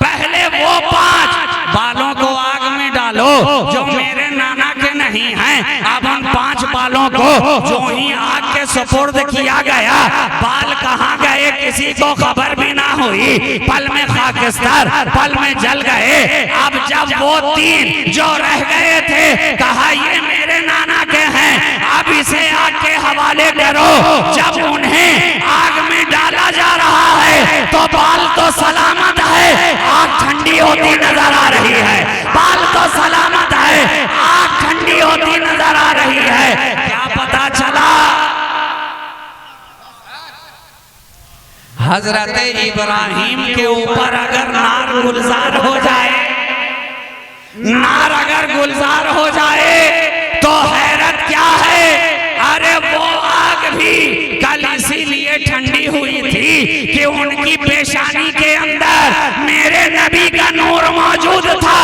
पहले वो 5 बालों को आग में डालो जो मेरे नाना के नहीं हैं। अब उन 5 बालों को जो ही आग के सुपुर्द किया गया, बाल कहाँ गए किसी को खबर भी ना हुई, पल में खाकिस्तान, पल में जल गए। अब जब वो 3 जो रह गए थे, कहा ये मेरे नाना के हैं, अब इसे आग के हवाले करो। जब उन्हें आग में डाला जा रहा है तो बाल तो सलामत है, आग ठंडी होती नजर आ रही है, बाल तो सलामत है, आग ठंडी होती नजर आ रही है। क्या पता चला? हजरत इब्राहिम के ऊपर अगर नार गुलजार हो जाए, नार अगर गुलजार हो जाए तो हैरत क्या है? अरे वो आग भी कल इसीलिए ठंडी हुई थी कि उनकी पेशानी के अंदर मेरे नबी का नूर मौजूद था।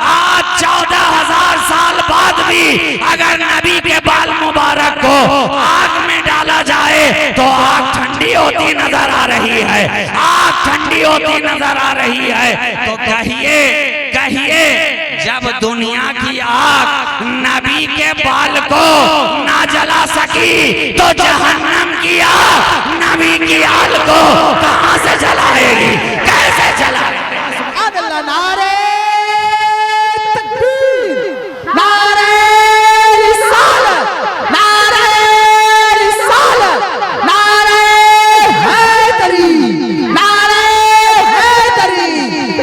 आज 14,000 साल बाद भी अगर नबी के बाल मुबारक को आग में डाला जाए तो आग ठंडी होती नजर आ रही है, आग ठंडी होती नजर आ रही है। तो कहिए कहिए, जब दुनिया की आग नबी के बाल को ना जला सकी तो जहन्नम की आग नबी की आल को कहां से जलाएगी, कैसे जलाएगी? नारे तकबीर, नारे रिसालत, नारे रिसालत, नारे हैदरी, नारे हैदरी,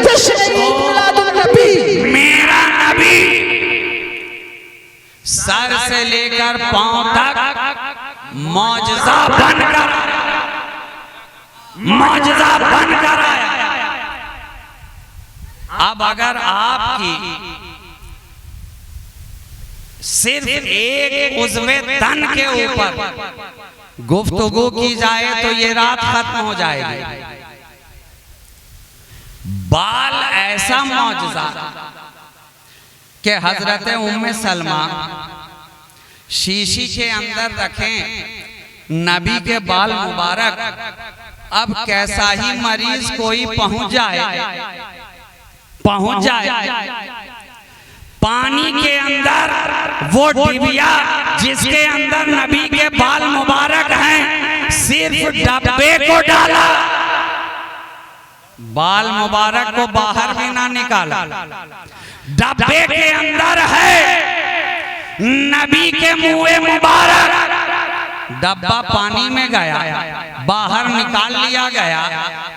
जश्न ईद मिलादुन नबी। मेरा नबी सर से लेकर पांव तक मौजज़ा बनकर, मौजज़ा बनकर आया। अब अगर आपकी सिर्फ एक उज़्वे तन के ऊपर गुफ्तगू की जाए तो ये रात खत्म हो जाएगी। बाल ऐसा मौजज़ा कि हजरत उम्मे सलमा शीशी के अंदर रखें नबी के बाल मुबारक। अब कैसा ही मरीज कोई पहुंच जाए, पहुंच जाए, पानी के अंदर वो डिबिया जिसके अंदर नबी के बाल मुबारक हैं, सिर्फ डब्बे को डाला, बाल मुबारक को बाहर भी ना निकाला, डब्बे के अंदर है नबी के मुँह मुबारक। डब्बा पानी में गया, बाहर निकाल लिया गया,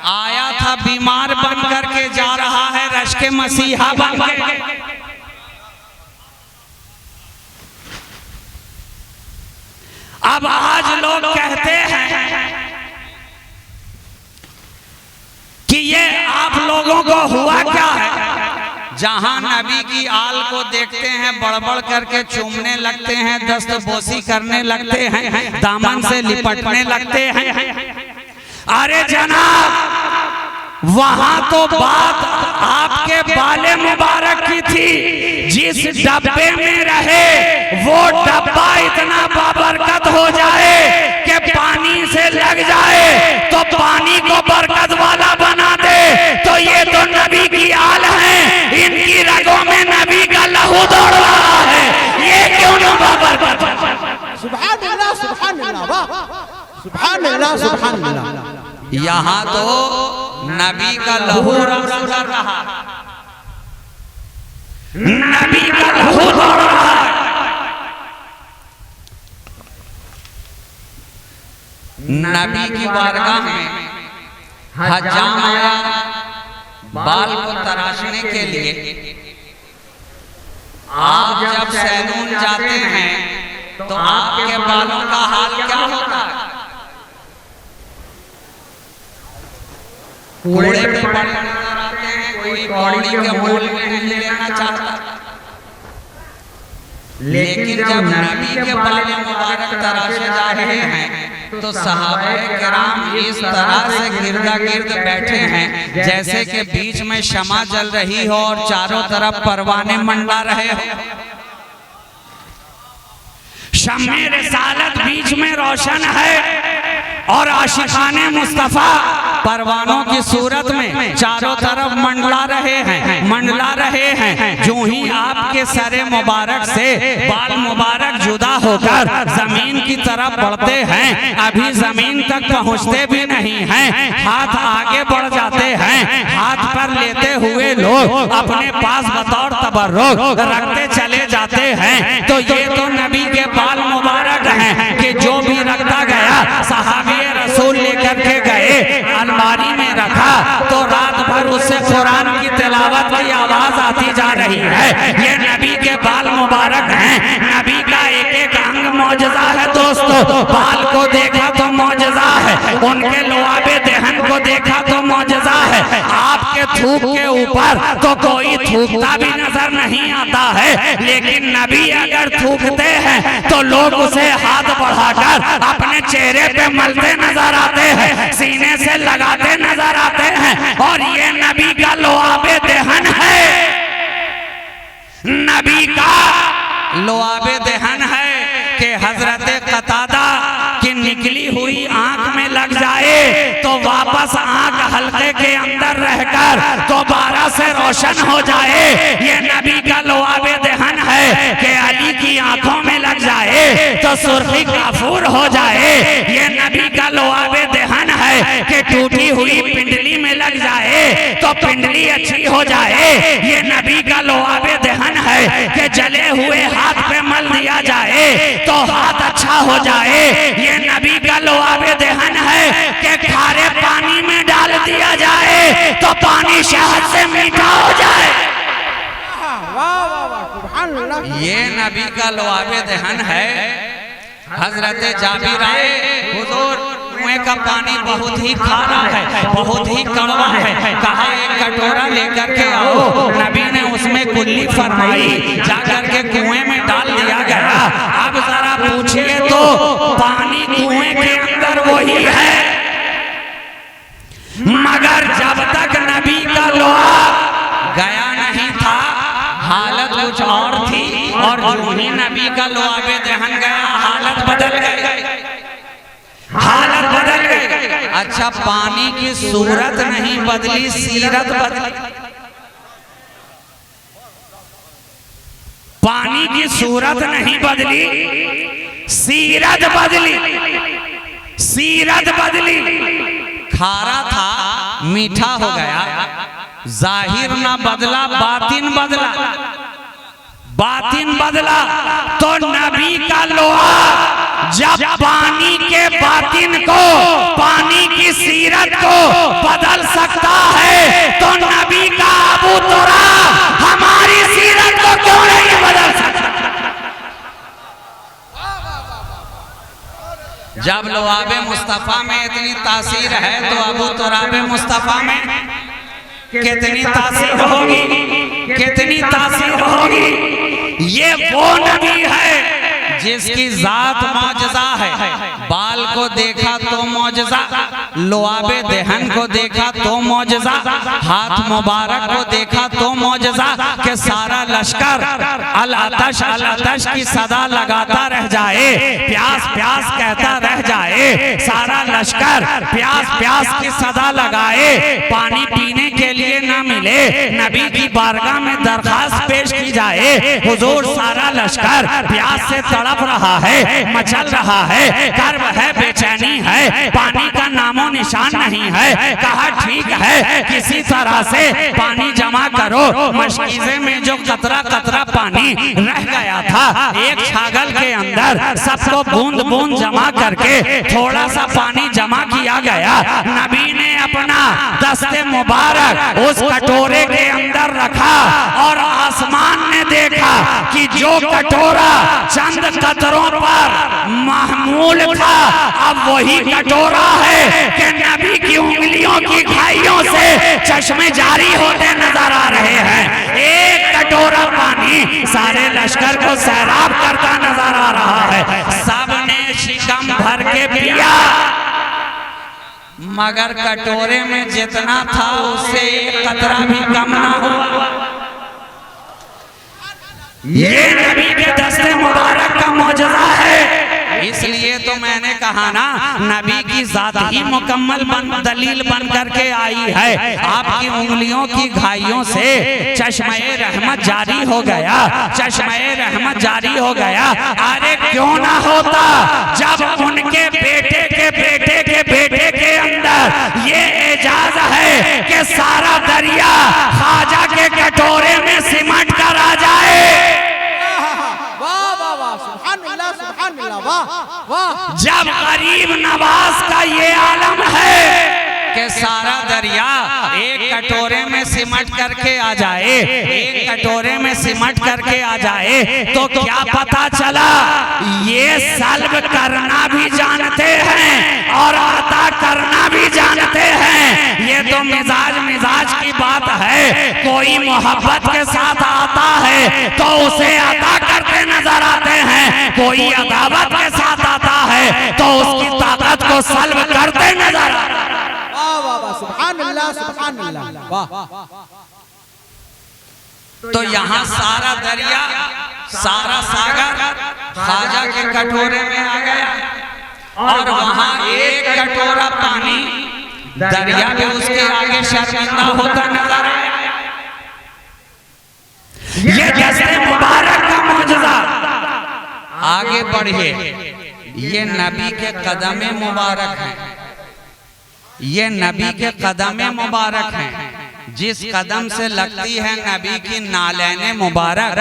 आया था बीमार बन करके जा रहा है रश के मसीहा बन के। अब आज लोग कहते हैं कि ये आप लोगों को हुआ क्या है? जहां नबी की आल को देखते हैं बड़बड़ करके चूमने लगते हैं, दस्तबोसी करने लगते हैं, दामन से लिपटने लगते हैं। अरे जनाब, वहां तो बात आपके बाले मुबारक की थी। जिस डब्बे में रहे वो डब्बा इतना बाबरकत हो जाए कि पानी से लग जाए तो पानी को बरकत वाला बना दे, तो ये तो यहाँ तो नबी का लहू रौशन कर रहा, नबी का लहू दौड़ रहा है। नबी की बारगाह में हज्जाम आया बाल को तराशने के लिए। आप जब सैलून जाते हैं तो आपके बालों का हाल क्या होता है? कूड़े पे पड़े नजर आते हैं, कोई कौड़ी के मोल में नहीं लेना चाहता। लेकिन जब नबी के बाल मुबारक तराशे जा रहे हैं तो सहाबाए किराम इस तरह से गिरदा गिर्द बैठे हैं जैसे कि बीच में शमा जल रही हो और चारों तरफ परवाने मंडरा रहे हो। शम्मे रिसालत बीच में रोशन है और आशिकाने मुस्तफा परवानों की सूरत में चारों तरफ मंडला रहे हैं। जो ही आपके सरे मुबारक से बाल मुबारक जुदा होकर जमीन की तरफ बढ़ते हैं, अभी जमीन तक पहुंचते भी नहीं हैं, हाथ आगे बढ़ जाते हैं। हाथ पर लेते हुए लोग अपने पास बतौर तबर्रुक रखते चले जाते हैं। तो ये तो नबी के बाल मुबारक हैं कि जो भी रखता गया सहाबी रसूल लेकर के गए, अलमारी में रखा तो रात भर उससे कुरान की तिलावत की आवाज आती जा रही है। ये नबी के बाल मुबारक हैं। नबी का एक एक अंग मौजज़ा है दोस्तों। बाल को देखा तो मौजज़ा है, उनके लुआबे देहन को देखा तो मौजज़ा है। आपके थूक के ऊपर तो कोई थूकता भी नजर नहीं आता है, लेकिन नबी अगर थूकते हैं तो लोग उसे हाथ बढ़ाकर अपने चेहरे पे मलते नजर आते हैं, सीने से लगाते नजर आते हैं। और ये नबी का लुआबे देहन है, नबी का लुआबे देहन है कि हजरत कतादा की निकली हुई आंख में लग जाए तो वापस आंख हल्के के अंदर रहकर दोबारा से रोशन हो जाए। ये नबी का लुआबे देहन है कि अली की आंखों में लग जाए तो सुर्खी काफूर हो जाए। ये नबी का लुआबे देहन है कि टूटी हुई पिंडली में लग जाए तो पिंडली अच्छी हो जाए। ये नबी का लुआबे देहन है कि जले हुए हाथ पे मल दिया जाए तो हाथ अच्छा हो जाए। ये नबी का लुआबे देहन है कि खारे पानी में डाल दिया जाए तो पानी शहद से मीठा हो जाए। ये नबी का लुआबे देहन है। हजरत जाबिर आए, हुजूर कुएं का पानी बहुत ही खारा है, बहुत ही कड़वा है, कहा एक कटोरा लेकर के आओ। नबी ने उसमें कुल्ली फरमाई, जाकर के कुएं में डाल दिया गया। अब जरा पूछिए तो पानी कुएं के अंदर वही है, मगर जब तक नबी का लुआब गया नहीं था हालत कुछ और थी, और जो ही नबी का लुआबे देहन गया हालत बदल गई, हालत बदल गई। अच्छा, पानी की सूरत नहीं बदली, सीरत बदली। पानी की सूरत नहीं बदली, सीरत बदली, सीरत बदली। खारा था मीठा हो गया, जाहिर ना बदला बातिन बदला, बातिन बदला। तो नबी का लुआब जब पानी के बातिन को, पानी की सीरत को बदल सकता है तो नबी का अबू तुराब हमारी सीरत को क्यों नहीं बदल सकता? जब लुआबे मुस्तफा में इतनी तासीर है तो अबू तुराबे मुस्तफा में कितनी तासीर होगी, कितनी तासीर होगी। ये वो नबी है जिसकी जात मौजज़ा है। बाल को देखा तो मौजज़ा, लुआबे देहन को देखा तो मौजज़ा, हाथ मुबारक को देखा तो मौजज़ा के सारा लश्कर अल आतश की सदा लगाता रह जाए, प्यास प्यास कहता रह जाए, सारा लश्कर प्यास प्यास की सदा लगाए, पानी पीने के लिए ना मिले, नबी की बारगाह में दरखास्त पेश की जाए, हुजूर सारा लश्कर प्यास से तड़प रहा है, मचल रहा है, कर्ब है, बेचैनी है, पानी का नामो निशान नहीं है। कहा ठीक है, किसी तरह से पानी जमा करो। मशकीज़े में जो कतरा कतरा पानी रह गया था, एक छागल के अंदर सबको बूंद बूंद जमा करके थोड़ा सा पानी जमा किया गया। नबी ने अपना दस्ते मुबारक उस कटोरे के अंदर रखा और आसमान ने देखा कि जो कटोरा चंद कतरों पर महमूल था, अब वही कटोरा है कि नबी की उंगलियों की खाइयों से चश्मे जारी होते नजर आ रहे हैं। एक कटोरा पानी सारे लश्कर को सैराब करता नजर आ रहा है। सबने शिकम भर के पिया, मगर कटोरे में जितना था उससे एक कतरा भी कम ना हुआ। ये नबी के दस्ते मुबारक का मौजज़ा है। इसलिए तो मैंने कहा ना, नबी की जात ही मुकम्मल दलील बन करके आई है। आपकी उंगलियों की घाइयों से चश्मे रहमत जारी हो गया, चश्मे रहमत जारी हो गया। अरे क्यों ना होता जब उनके बेटे के बेटे के बेटे के अंदर ये एजाज है कि सारा दरिया ख्वाजा के कटोरे में सिमट कर आ जाए। जब गरीब नवाज का ये आलम है कि सारा दरिया एक कटोरे में सिमट करके आ जाए, एक कटोरे में सिमट करके आ जाए, तो क्या पता चला ये सल्ब करना भी जानते हैं और अता करना भी जानते हैं। ये तो मिजाज की बात है। कोई मोहब्बत के साथ आता है तो उसे अता करते नजर आते हैं, कोई अदावत के साथ आता है तो उसकी ताकत को सल्ब करते नजर आते हैं। तो यहाँ सारा दरिया, सारा सागर ख्वाजा के कटोरे में आ गया और वहाँ एक कटोरा पानी दरिया में उसके आगे शर्मिंदा होता नजर आया। ये दस्ते मुबारक का मौजज़ा। आगे बढ़िए, ये नबी के कदमे मुबारक हैं, ये नबी के कदमे मुबारक हैं। जिस कदम से लगती है नबी की नालैने मुबारक,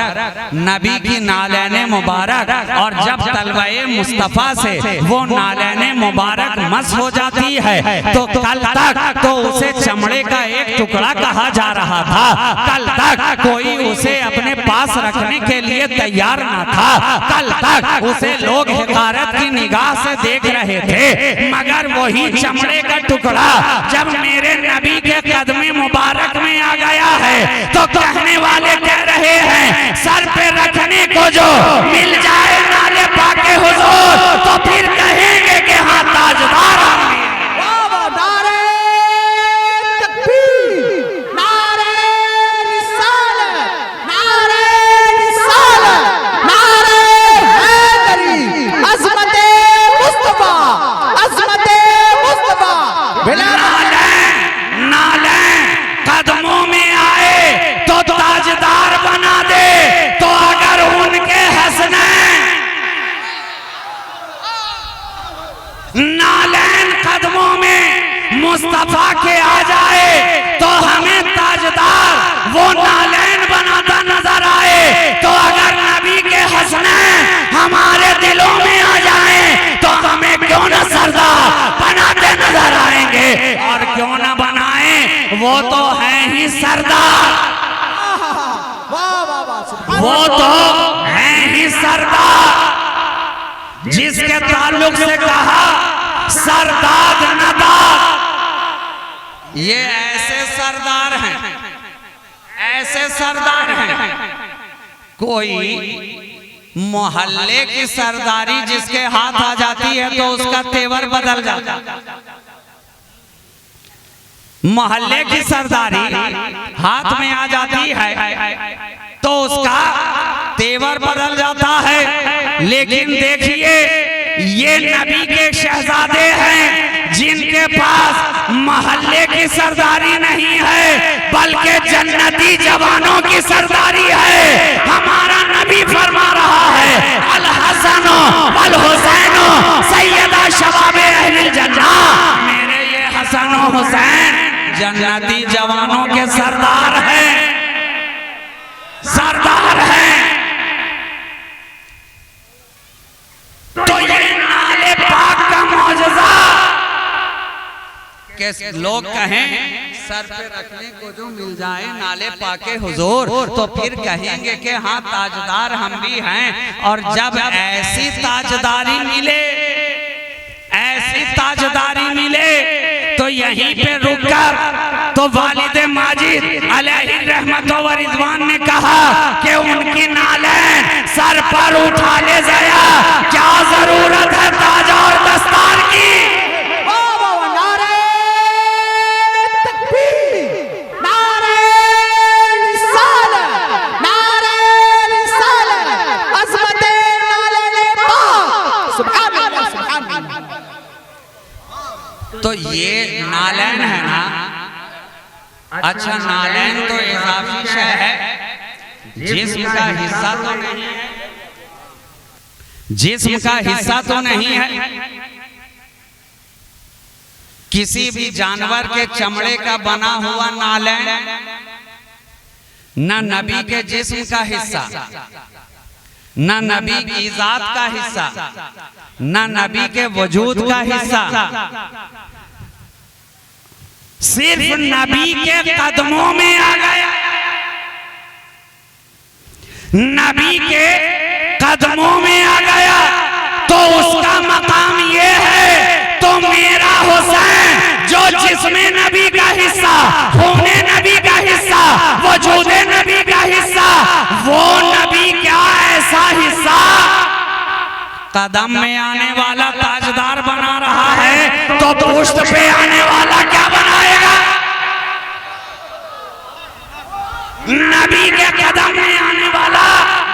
नबी की नालैने मुबारक, और जब तलवाए मुस्तफ़ा से वो नालैने मुबारक मस हो जाती है तो कल तक तो उसे चमड़े का एक टुकड़ा कहा जा रहा था, कल तक कोई उसे अपने पास रखने के लिए तैयार न था, कल तक उसे लोग हिकारत की निगाह से देख रहे थे। मगर वही चमड़े का टुकड़ा जब मेरे नबी के कदमे मुबारक में आ गया है तो कहने वाले कह रहे हैं, सर पे रखने को जो मिल जाए नाले पाके हुजूर, तो फिर कहेंगे कि हाँ ताजदार कदमों में आए तो ताजदार बना दे। तो अगर उनके हसनैन नालैन कदमों में मुस्तफा के आ जाए तो हमें ताजदार वो नालैन बनाता नजर आए। तो अगर नबी के हसनैन हमारे दिलों में आ जाए तो हमें क्यों न सरदार बनाते नजर आएंगे, और क्यों न बनाए, वो तो है ही सरदार, वो तो है ही सरदार, जिसके ताल्लुक से कहा सरदार नदार। ये ऐसे सरदार हैं, ऐसे सरदार हैं। कोई मोहल्ले की सरदारी जिसके हाथ आ जाती है तो उसका तेवर बदल जाता है। मोहल्ले की सरदारी हाथ में आ जाती है जेवर बदल जाता है। लेकिन देखिए ये नबी के शहजादे हैं जिनके पास मोहल्ले की सरदारी नहीं है बल्कि जन्नती जवानों की सरदारी है। हमारा नबी फरमा रहा है अल हसन वल हुसैन सैयदा शबाबे अहलिल जन्नह, मेरे ये हसन और हुसैन जन्नती जवानों के सरदार हैं, सरदार हैं। तो ये नाले पाक का मौजज़ा के लोग कहें सर पे रखने को जो मिल जाए नाले पाके हुजूर, तो फिर कहेंगे कि हाँ ताजदार हम भी हैं। और जब ऐसी ताजदारी मिले, ऐसी ताजदारी मिले तो यहीं पे रुककर तो वालिद माजिद अलैहि रहमत व रिज़वान ने कहा कि उनकी नालें सर पर उठा ले जाया, क्या जरूरत है ताज और दस्तार की। तो ये नालैन है ना, अच्छा नालैन तो इजाफी शय है, जिस्म का हिस्सा तो नहीं है, जिस्म का हिस्सा तो नहीं है। किसी भी जानवर के चमड़े का बना हुआ नालैन न नबी के जिस्म का हिस्सा, न नबी की जात का हिस्सा, न नबी के वजूद का हिस्सा, सिर्फ नबी के कदमों में आ गया। नबी के कदमों में आ गया तो उसका मकाम ये है, तो मेरा हुसैन जो जिसमें नबी का हिस्सा, खूने नबी का हिस्सा, वजूदे नबी का हिस्सा, वो नबी क्या ऐसा हिस्सा कदम में आने वाला ताजदार बना रहा है, तो पुश्त पे आने वाला क्या बनाएगा। नबी के कदम में आने वाला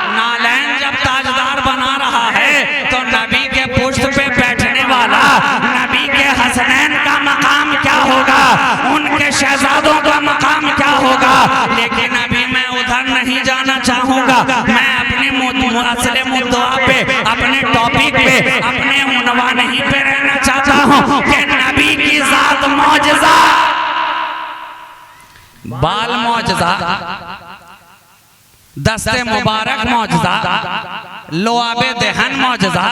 नालैन जब ताजदार बना रहा है तो नबी के पुश्त पे बैठने वाला नबी के हसनैन का मकाम क्या होगा, उनके शहजादों का मकाम क्या होगा। लेकिन अभी मैं उधर नहीं जाना चाहूंगा, मैं अपने असले मुद्दा पे, अपने टॉपिक पे, अपने उन्वान नहीं पे रहना चाहता हूँ कि नबी की जात मौजज़ा, बाल मौजज़ा, दस्ते मुबारक मौजज़ा, लोआबे दहन मौजज़ा,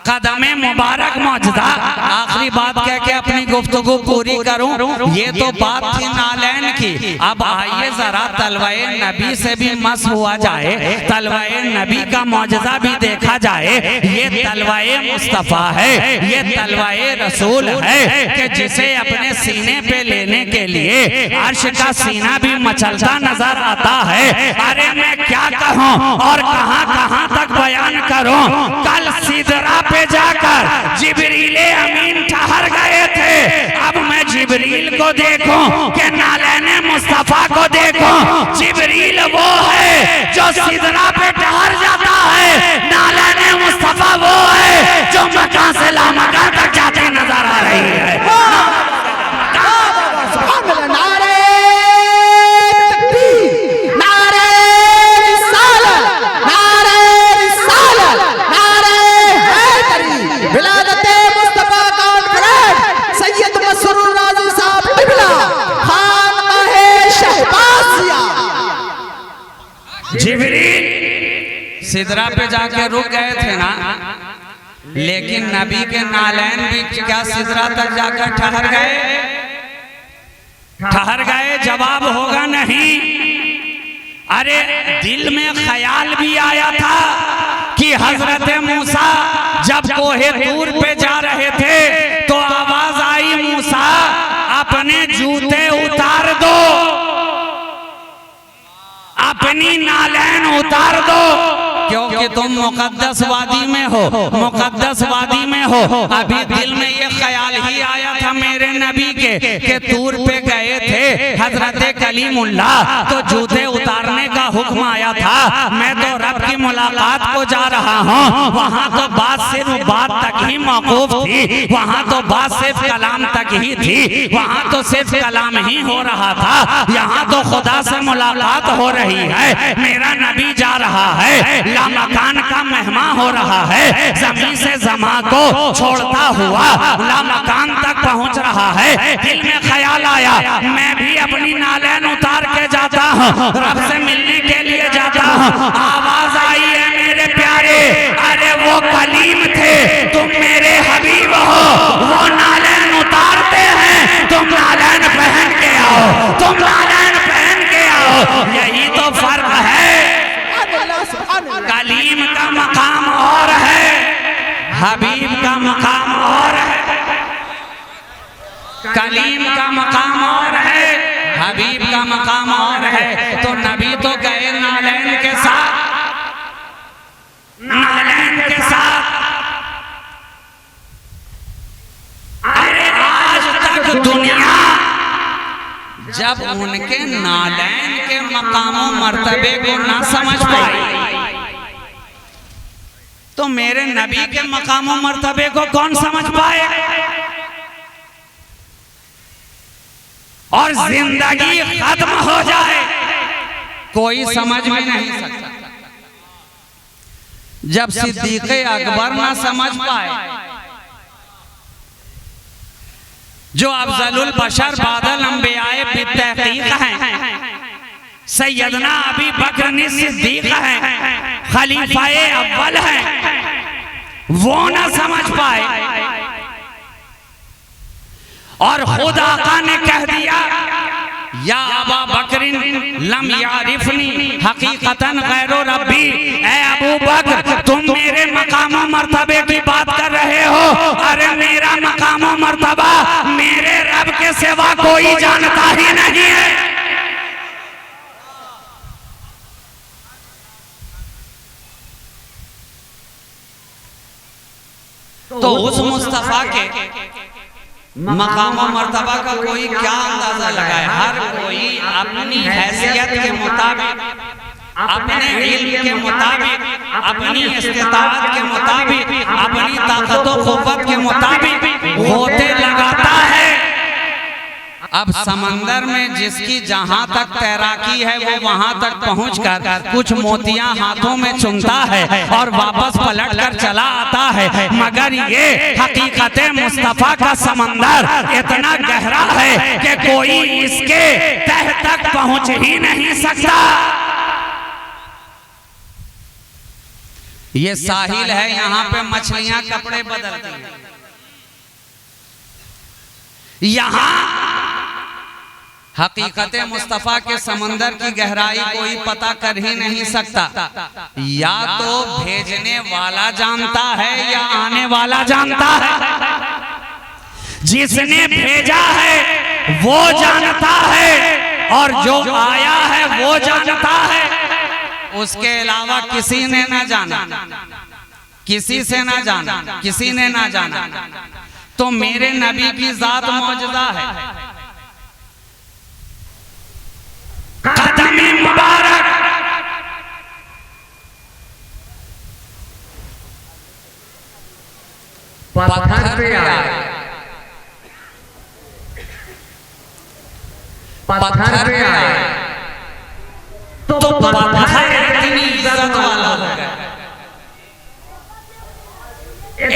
कदमे मुबारक मौजज़ा। आखिरी बात कह के अपनी गुफ्तगू पूरी करूं, ये तो बात थी नालैन की। अब आइए जरा तलवाए नबी से भी मस हुआ जाए, तलवाए नबी का मौजज़ा भी देखा जाए। ये तलवाए मुस्तफ़ा है, ये तलवाए रसूल है कि जिसे अपने सीने पे लेने के लिए अर्श का सीना भी मचलता नजर आता है। अरे मैं क्या कहूँ और कहां कहां तक बयान करूं। कल सिदरा पे जाकर जिब्रील अमीन ठहर गए थे, अब मैं जिब्रील को देखूं कि नालैन मुस्तफा को देखूं। जिब्रील वो है जो सिदरा पे ठहर जाता है, नालैन मुस्तफा वो है जो मकान से लामकान तक जाते नजर आ रही है। जिब्रील सिदरा पे जाके रुक गए थे ना, लेकिन नबी के नालैन भी क्या सिदरा तक जाकर ठहर गए? ठहर गए? जवाब होगा नहीं। अरे दिल में ख्याल भी आया था कि हजरत मूसा जब कोहे तूर पे जा रहे थे तो आवाज आई, मूसा अपने जूते उतार दो, अपनी नालैन उतार दो, क्योंकि तुम मुकद्दस वादी में हो, मुकद्दस वादी में हो। अभी दिल में ये ख्याल ही आया था मेरे नबी के कि तूर पे गए थे हजरत कलीमुल्लाह, तो जूते उतारने का हुक्म आया था। मैं तो रब की मुलाकात को जा रहा हूँ, वहाँ तो बात सिर्फ बात तक ही मौकूफ थी, वहाँ तो बात सिर्फ कलाम तक ही थी, वहाँ तो सिर्फ कलाम ही हो रहा था। यहाँ तो खुदा से मुलाकात हो रही है, मेरा नबी जा रहा है, लामकान का मेहमान हो रहा है, जमीन से जमा को छोड़ता हुआ लामकान तक पहुँच रहा है। दिल में ख्याल आया मैं भी अपनी नालैन उतार के जाता हूँ, रब से मिलने के लिए जाता हूँ। आवाज आई है मेरे प्यारे, अरे वो कलीम थे, तुम मेरे हबीब हो, वो नालैन उतारते हैं, तुम नालैन पहन के आओ, तुम नालैन पहन के आओ। यही तो फर्क है, कलीम का मकाम और है, हबीब का मकाम और है। कलीम का मकाम और है, हबीब का मकाम और है। तो नबी तो गए नालैन के साथ, नालैन के साथ। अरे आज तक दुनिया जब उनके नालैन के मकामों मर्तबे को ना समझ पाई, तो मेरे नबी के मकामों मर्तबे को कौन समझ पाए? और जिंदगी खत्म हो जाए, कोई समझ में नहीं सकता। जब सिद्दीक़ अकबर ना समझ पाए, जो अफजलुल बशर बादल अंबियाए बित्तहक़ीक़ हैं, सैयदना अबी बकर सिद्दीक़ हैं, खलीफाए अव्वल हैं, वो ना समझ पाए। और खुद आका ने कह दिया या अबा बकरिन लम यारिफनी हकीकतन गैरो रब्बी, ए अबू बकर तुम मेरे मकाम मर्तबे की बात कर रहे हो, अरे मेरा मकाम मर्तबा मेरे रब के सिवा कोई जानता ही नहीं है। तो उस मुस्तफा के मकाम मर्तबा का कोई क्या अंदाजा लगाए? हर कोई अपनी हैसियत के मुताबिक, अपने इल्म के मुताबिक, अपनी इस्तिताअत के मुताबिक, अपनी ताकत और क़ुव्वत के मुताबिक होते लगाता है। अब समंदर में जिसकी जहां तक तैराकी है वो वहां तक पहुंचकर कुछ मोतियां हाथों में चुनता है और वापस पलट कर चला आता है, मगर ये हकीकत मुस्तफा का समंदर इतना गहरा है कि कोई इसके तह तक पहुंच ही नहीं सकता। ये साहिल है, यहाँ पे मछलियां कपड़े बदलती हैं, यहाँ हकीकत मुस्तफा के समंदर की गहराई कोई पता कर ही नहीं सकता। या तो भेजने वाला जानता है या आने वाला जानता है। जिसने भेजा है वो जानता है और जो आया है वो जानता है, उसके अलावा किसी ने ना जाना, किसी से ना जाना, किसी ने ना जाना। तो मेरे नबी की जात मौजूदा है, कदम मुबारक पत्थर पे आए, पत्थर पे आए तो पत्थर इतनी इज्जत वाला हो गया,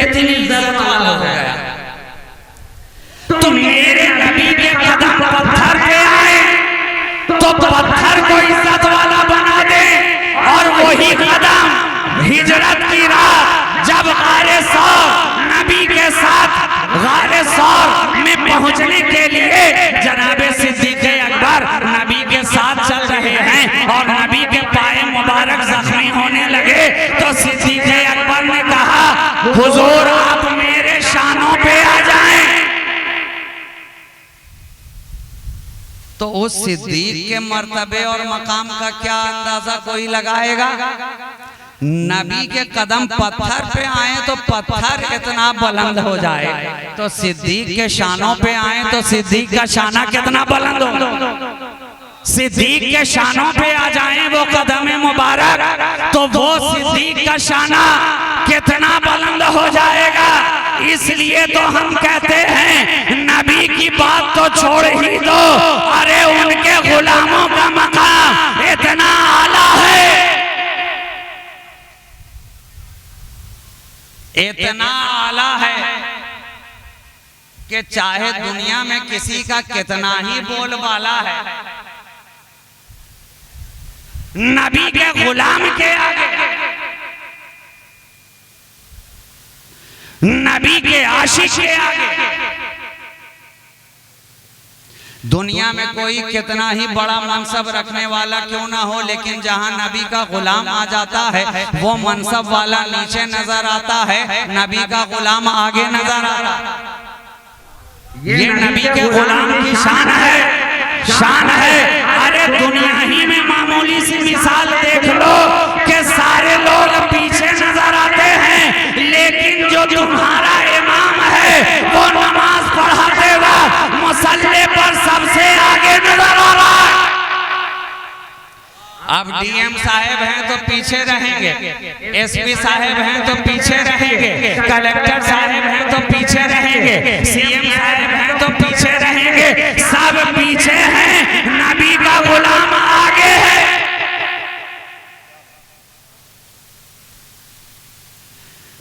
इतनी इज्जत वाला हो गया। तो मेरे नबी के कदम पत्थर पे आए तो पत्थर को इज्जत वाला बना दे। और वही कदम हिजरत की रात जब गारे सौर नबी के साथ गारे सौर में पहुंचने के लिए जनाबे सिद्दीक़ अकबर नबी के साथ चल रहे हैं और नबी के पाए मुबारक जख्मी होने लगे, तो सिद्दीक़ अकबर ने कहा हुजूर आप मेरे शानों पे आ जाएं। तो उस सिद्दीक के मर्तबे और मकाम का क्या अंदाजा कोई लगाएगा? नबी के कदम पत्थर पे आए तो पत्थर इतना बुलंद हो जाए, तो सिद्दीक के शानों पे आए तो सिद्दीक का शाना कितना बुलंद हो। सिद्दीक के शानों पे आ जाए वो कदम मुबारक तो तो वो सिद्दीक का शाना कितना बुलंद हो जाएगा। इसलिए तो हम कहते हैं नबी की बात तो छोड़ ही दो, अरे उनके गुलामों का मकाम इतना आला है, इतना आला है कि चाहे दुनिया में किसी का कितना ही बोलबाला है, नबी के गुलाम के आगे, नबी के आशिक के आगे, दुनिया में कोई कितना ही बड़ा मनसब रखने वाला क्यों ना हो, लेकिन जहां नबी का गुलाम आ जाता है वो मनसब वाला नीचे नजर आता है, नबी का गुलाम आगे नजर आता है। ये नबी के गुलाम की शान है, शान है। अरे दुनिया ही में मामूली सी मिसाल देख लो कि सारे लोग पीछे नजर आते हैं, लेकिन जो तुम्हारा इमाम है वो नमाज पढ़ाते वक्त मुसल्ले पर सबसे आगे नजर आ रहा है। अब डीएम साहब हैं तो पीछे रहेंगे, एसपी साहब हैं तो पीछे रहेंगे, कलेक्टर साहब हैं तो पीछे रहेंगे, सीएम साहब हैं तो पीछे रहेंगे, सब पीछे हैं, नबी का गुलाम आगे है।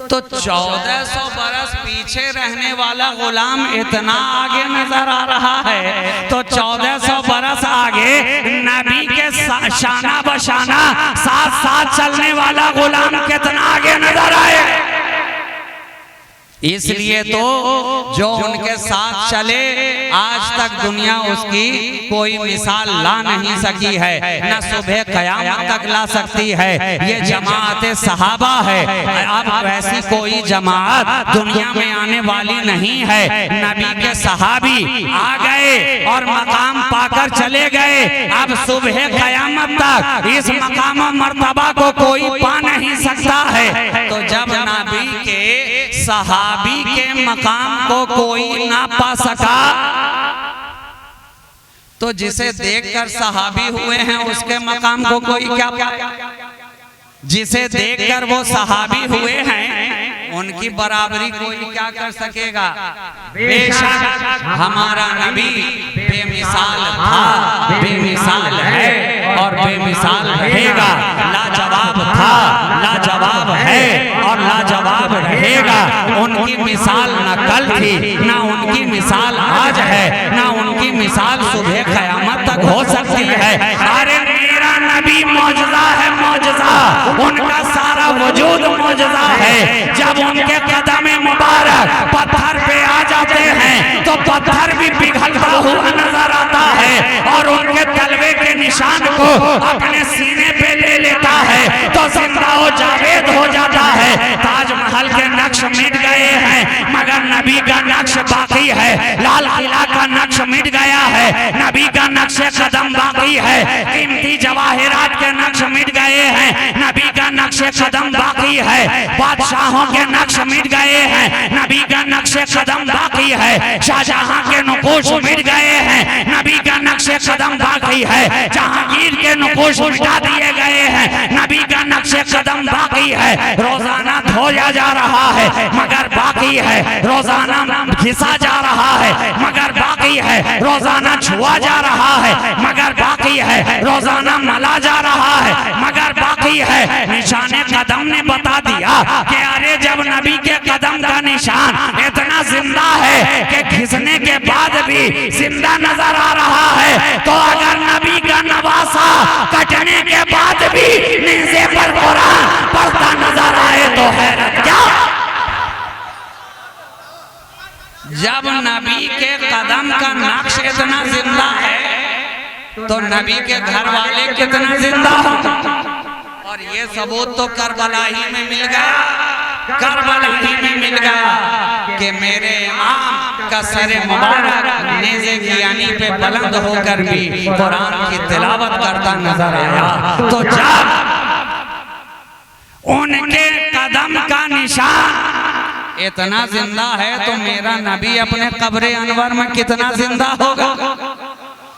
तो 1400 बरस पीछे रहने वाला गुलाम इतना आगे नजर आ रहा है, तो 1400 बरस आगे नबी के शाना बशाना साथ साथ चलने वाला गुलाम कितना आगे नजर आए। इसलिए तो जो उनके साथ चले आज तक दुनिया उसकी कोई मिसाल ला नहीं सकी है, न सुबह कयामत तक ला सकती है। ये जमात सहाबा है, अब वैसी कोई जमात दुनिया में आने वाली नहीं है। नबी के सहाबी आ गए और मकाम पाकर चले गए, अब सुबह कयामत तक इस मकाम मर्तबा को कोई पा नहीं सकता है। तो जब नबी के सहाबी के मकाम को कोई ना पा सका, तो जिसे देखकर सहाबी हुए हैं उसके मकाम को कोई क्या, जिसे देखकर वो सहाबी हुए हैं उनकी बराबरी कोई क्या कर सकेगा। बेशक हमारा नबी बेमिसाल था, बेमिसाल है और बेमिसाल रहेगा, लाजवाब था, लाजवाब है और लाजवाब रहेगा। उनकी मिसाल न कल थी, ना उनकी मिसाल आज है, ना उनकी मिसाल सुबह क़यामत तक हो सकती है। अरे मेरा नबी मौजज़ा है, मौजज़ा, उनका सारा वजूद मौजज़ा है। जब उनके कदम मुबारक पत्थर पे आ जाते हैं तो पत्थर भी पिघलता हुआ नजर आता है और उनके तलवे के निशान को अपने सीने पे ले लेता है तो जिंदा हो जावेद हो जाता है। ताजमहल के नक्श मिट गए हैं मगर नबी का नक्श बाकी है, लाल किला का नक्श मिट गया है, नबी का नक्श कदम बाकी है, कीमती जवाहिरात के नक्श मिट गए हैं, नबी का नक्श कदम बाकी है, बादशाहों के नक्श मिट गए हैं, नबी का नक्श कदम बाकी है, शाहजहां के नुकूश मिट गए हैं, नबी का नक्श कदम बाकी है, जहांगीर के नुकूश मिटा दिए गए हैं, नबी का नक्श कदम बाकी है। रोजाना धोया जा रहा है मगर बाकी है, रोजाना घिसा जा रहा है मगर बाकी है, रोजाना छुआ जा रहा है मगर बाकी है, रोजाना मला जा रहा है मगर बाकी है। निशाने कदम ने बता दिया कि अरे जब नबी के कदम का निशान इतना जिंदा है कि घिसने के बाद भी जिंदा नजर आ रहा है, तो अगर नबी का नवासा कटने के बाद भी नीचे पर कुरान पढ़ता नजर आए तो हैरत क्या। जब नबी के कदम का नक्श इतना जिंदा है तो नबी के घर वाले कितना जिंदा हो। और ये सबूत तो करबला ही में मिल गया, करबला ही में मिल गया कि मेरे इमाम का सर मुबारक नेज़े की यानी पे बुलंद होकर भी कुरान की तिलावत करता नजर आया। तो जब उनके कदम का निशान इतना जिंदा है तो मेरा नबी अपने कब्र अनवर में कितना जिंदा होगा।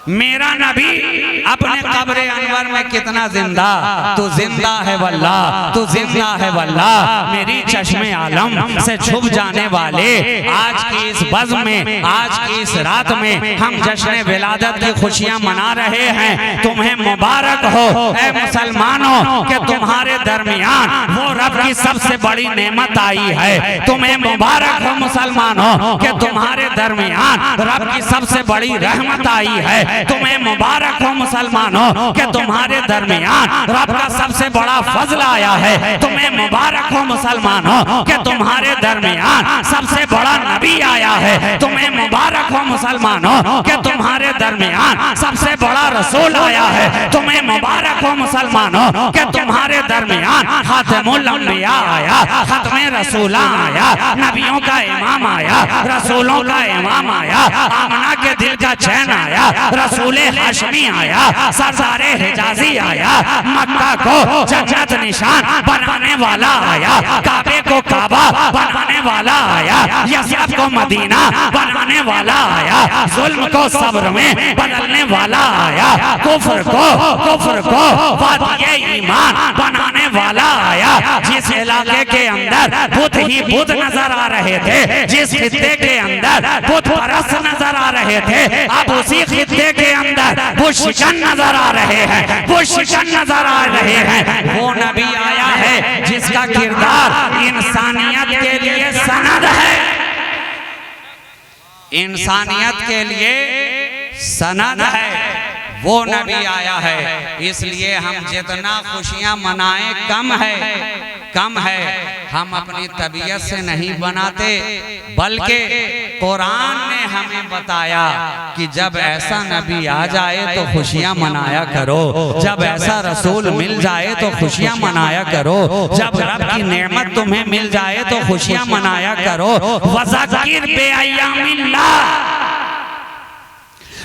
मेरा नबी अपने कब्र अनवर में कितना जिंदा, तू जिंदा है वल्ला, तू जिंदा है वल्ला। मेरी चश्मे आलम से छुप जाने वाले आज की इस बज़्म में, आज की इस रात में हम जश्न विलादत की खुशियां मना रहे हैं। तुम्हें मुबारक हो ऐ मुसलमानों कि तुम्हारे दरमियान वो रब की सबसे बड़ी नेमत आई है। तुम्हें मुबारक हो मुसलमानों कि तुम्हारे दरमियान रब की सबसे बड़ी रहमत आई है। तुम्हें मुबारक हो मुसलमानों कि तुम्हारे दरमियान रब का सबसे बड़ा फजल आया है। तुम्हें मुबारक हो मुसलमानों कि तुम्हारे दरमियान सबसे बड़ा नबी आया है। तुम्हें मुबारक हो मुसलमानों कि तुम्हारे दरमियान सबसे बड़ा रसूल आया है। तुम्हें मुबारक हो मुसलमानों कि तुम्हारे दरमियान खातिमुल अंबिया आया, खत्मे रसूला आया, नबियों का इमाम आया, रसूलों का इमाम आया, आमना के दिल का चैन आया, रसूले हाशमी आया, सरदारे हिजाजी आया, मक्का को जन्नत निशान बनाने वाला आया, काबे को काबा बनाने वाला आया, यसरब को मदीना बनाने वाला आया, जुल्म को सब्र में बदलने वाला आया, कुफ्र को वादिये ईमान बनाने वाला आया। जिस इलाके के अंदर बुत ही बुत नजर आ रहे थे, जिस खित्ते के अंदर बुत परस्त नजर आ रहे थे, अब उसी खित्ते के अंदर वो शिकन नजर आ रहे हैं, वो शिकन नजर आ रहे हैं। वो नबी आया है जिसका किरदार इंसानियत के लिए सनद है, इंसानियत के लिए सनद है। वो नबी आया है, इसलिए हम जितना खुशियां मनाएं कम है, कम है। हम अपनी तबीयत से नहीं बनाते, बल्कि कुरान ने हमें बताया कि जब ऐसा नबी आ जाए तो खुशियां मनाया करो, जब ऐसा रसूल मिल जाए तो खुशियां मनाया करो, जब रब की नेमत तुम्हें मिल जाए तो खुशियां मनाया करो। वज़किर बिअय्यामिल्लाह,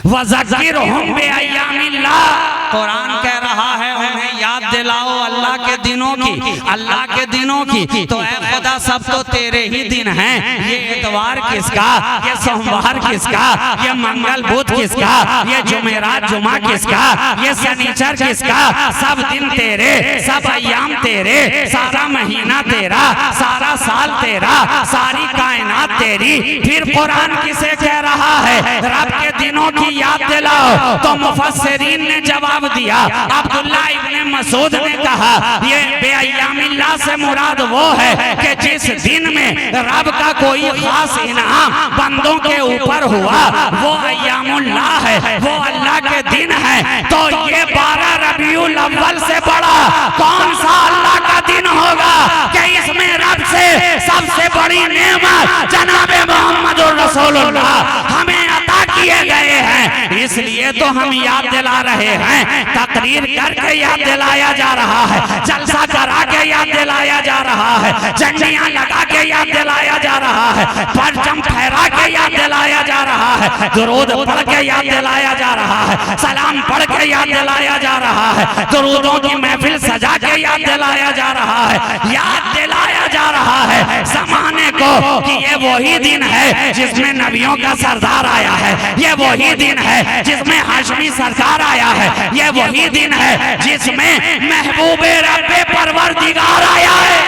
वज़किरहुम बिअय्यामिल्लाह। कुरान कह रहा है उन्हें याद दिलाओ अल्लाह के दिनों की, अल्लाह के दिनों की। तो ऐ खुदा सब तो तेरे ही दिन हैं। ये इतवार किसका, ये सोमवार किसका, ये मंगल बुध किसका, ये जुमेरात जुमा किसका, ये शनिचर किसका, सब दिन तेरे, सब अय्याम तेरे, सारा महीना तेरा, सारा साल तेरा, सारी कायनात तेरी। फिर कुरान किसे कह रहा है रब के दिनों की याद दिलाओ। तो मुफस्सिरीन ने जवाब दिया, अब्दुल्ला इब्ने मसूद ने कहा ये बेअय्यामिल्लाह से मुराद वो है कि जिस दिन में रब का कोई खास इनाम बंदों के ऊपर हुआ वो अय्यामुल्लाह है, वो अल्लाह के दिन है। तो ये 12 रबीउल अव्वल से बड़ा कौन सा अल्लाह का दिन होगा कि इसमें रब से सबसे बड़ी नेमत जनाबे मोहम्मदुर रसूलुल्लाह हमें अता किए गए हैं। इसलिए तो हम याद दिला रहे हैं, तकरीर करके याद दिलाया जा रहा है, जलसा करा के याद दिलाया जा रहा है, झंडियां लगा के याद दिलाया जा रहा है, परचम फहरा के याद दिलाया जा रहा है, दुरूद पढ़ के याद दिलाया जा रहा है, सलाम पढ़ के याद दिलाया जा रहा है, दुरूदों की महफिल सजा के याद दिलाया जा रहा है, याद दिलाया जा रहा है ज़माने को कि ये वही दिन है जिसमें नबियों का सरदार आया है, ये वही दिन है जिसमें हाशमी सरकार आया है, ये वही दिन है जिसमें महबूबे रब्बे परवरदिगार आया है।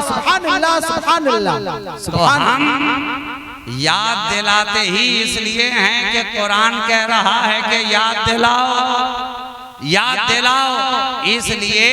सुभानअल्लाह सुभानअल्लाह। तो हम याद दिलाते ही इसलिए हैं कि कुरान कह रहा है कि याद दिलाओ, याद दिलाओ, इसलिए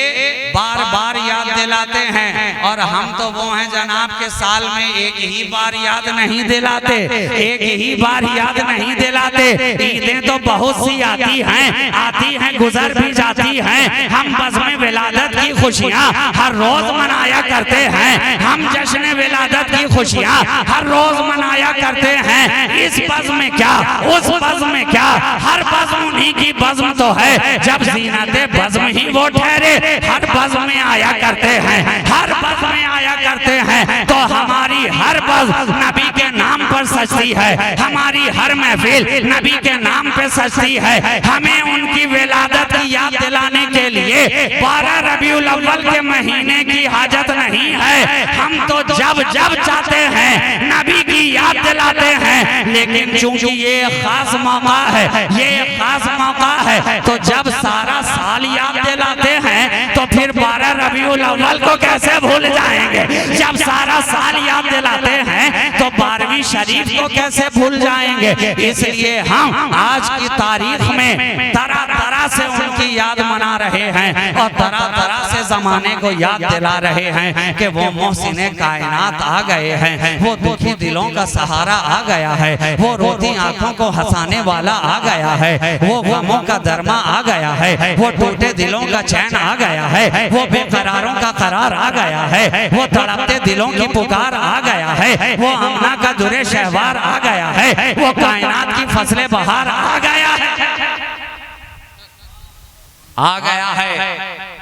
बार बार याद दिलाते हैं। और हम तो वो हैं जनाब के साल में एक ही बार याद नहीं दिलाते, एक ही बार याद नहीं दिलाते। ईदें तो बहुत सी आती हैं गुजर भी जाती हैं। हम बज़्म विलादत की खुशियाँ हर रोज मनाया करते हैं, हम जश्न विलादत की खुशियाँ हर रोज मनाया करते हैं। इस बज़्म में क्या, उस बज़्म में क्या, हर बज़्म उन्हीं की बज़्म तो है जब ज़ीनते बज़्म ही वो ठहरे। हर बज़्म में आया करते हैं, हर बज़्म में आया करते हैं। तो हमारी हर बज़्म नबी के नाम पर सजती है, हमारी हर महफिल नबी के नाम पर सजती है। हमें उनकी विलादत की याद दिलाने के लिए 12 रबीउल अव्वल के महीने की हाजत नहीं है। हम तो जब जब चाहते हैं नबी की याद दिलाते हैं। लेकिन चूंकि ये खास मौका है, ये खास मौका है, तो जब सारा साल याद दिलाते हैं तो फिर 12 रबीउल अव्वल को कैसे भूल जाएंगे? जब सारा साल याद दिलाते हैं तो 12वीं शरीफ को कैसे भूल जाएंगे? इसलिए हम आज की तारीख में तरह तरह से उनकी याद मना रहे हैं और तरह तरह से जमाने को याद दिला रहे हैं कि वो मोहसिने कायनात आ गए हैं, वो दुखी दिलों का सहारा आ गया है, वो रोती आंखों को हंसाने वाला आ गया है, वो गमों का दरमा आ गया है, वो टूटे दिलों का चैन आ गया है, वो बेकरारों का करार आ गया है, वो तड़पते दिलों की पुकार आ गया है, वो आमना का दुरे शहवार आ गया है, वो कायनात की फसले बहार आ गया है।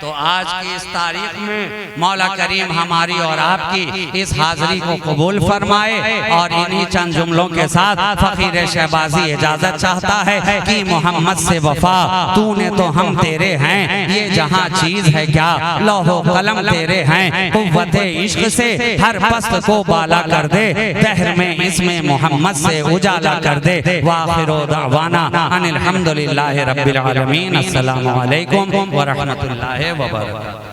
तो आज की इस तारीख में मौला करीम हमारी और आपकी इस हाजिरी को कबूल फरमाए। और इन्हीं चंद जुमलों के साथ फकीर शहबाजी इजाजत चाहता है कि मोहम्मद से वफा तूने तो हम तेरे हैं, ये जहां चीज है क्या लौहो कलम तेरे हैं, कुव्वते इश्क से हर पस्त को बाला कर दे, दहर में इसमें मोहम्मद से उजाला कर दे। वाखिरु दावाना अनिल हम्दुलिल्लाहि रब्बिल आलमीन। अस्सलामु अलैकुम व रहमतुल्लाहि व बरकातहू।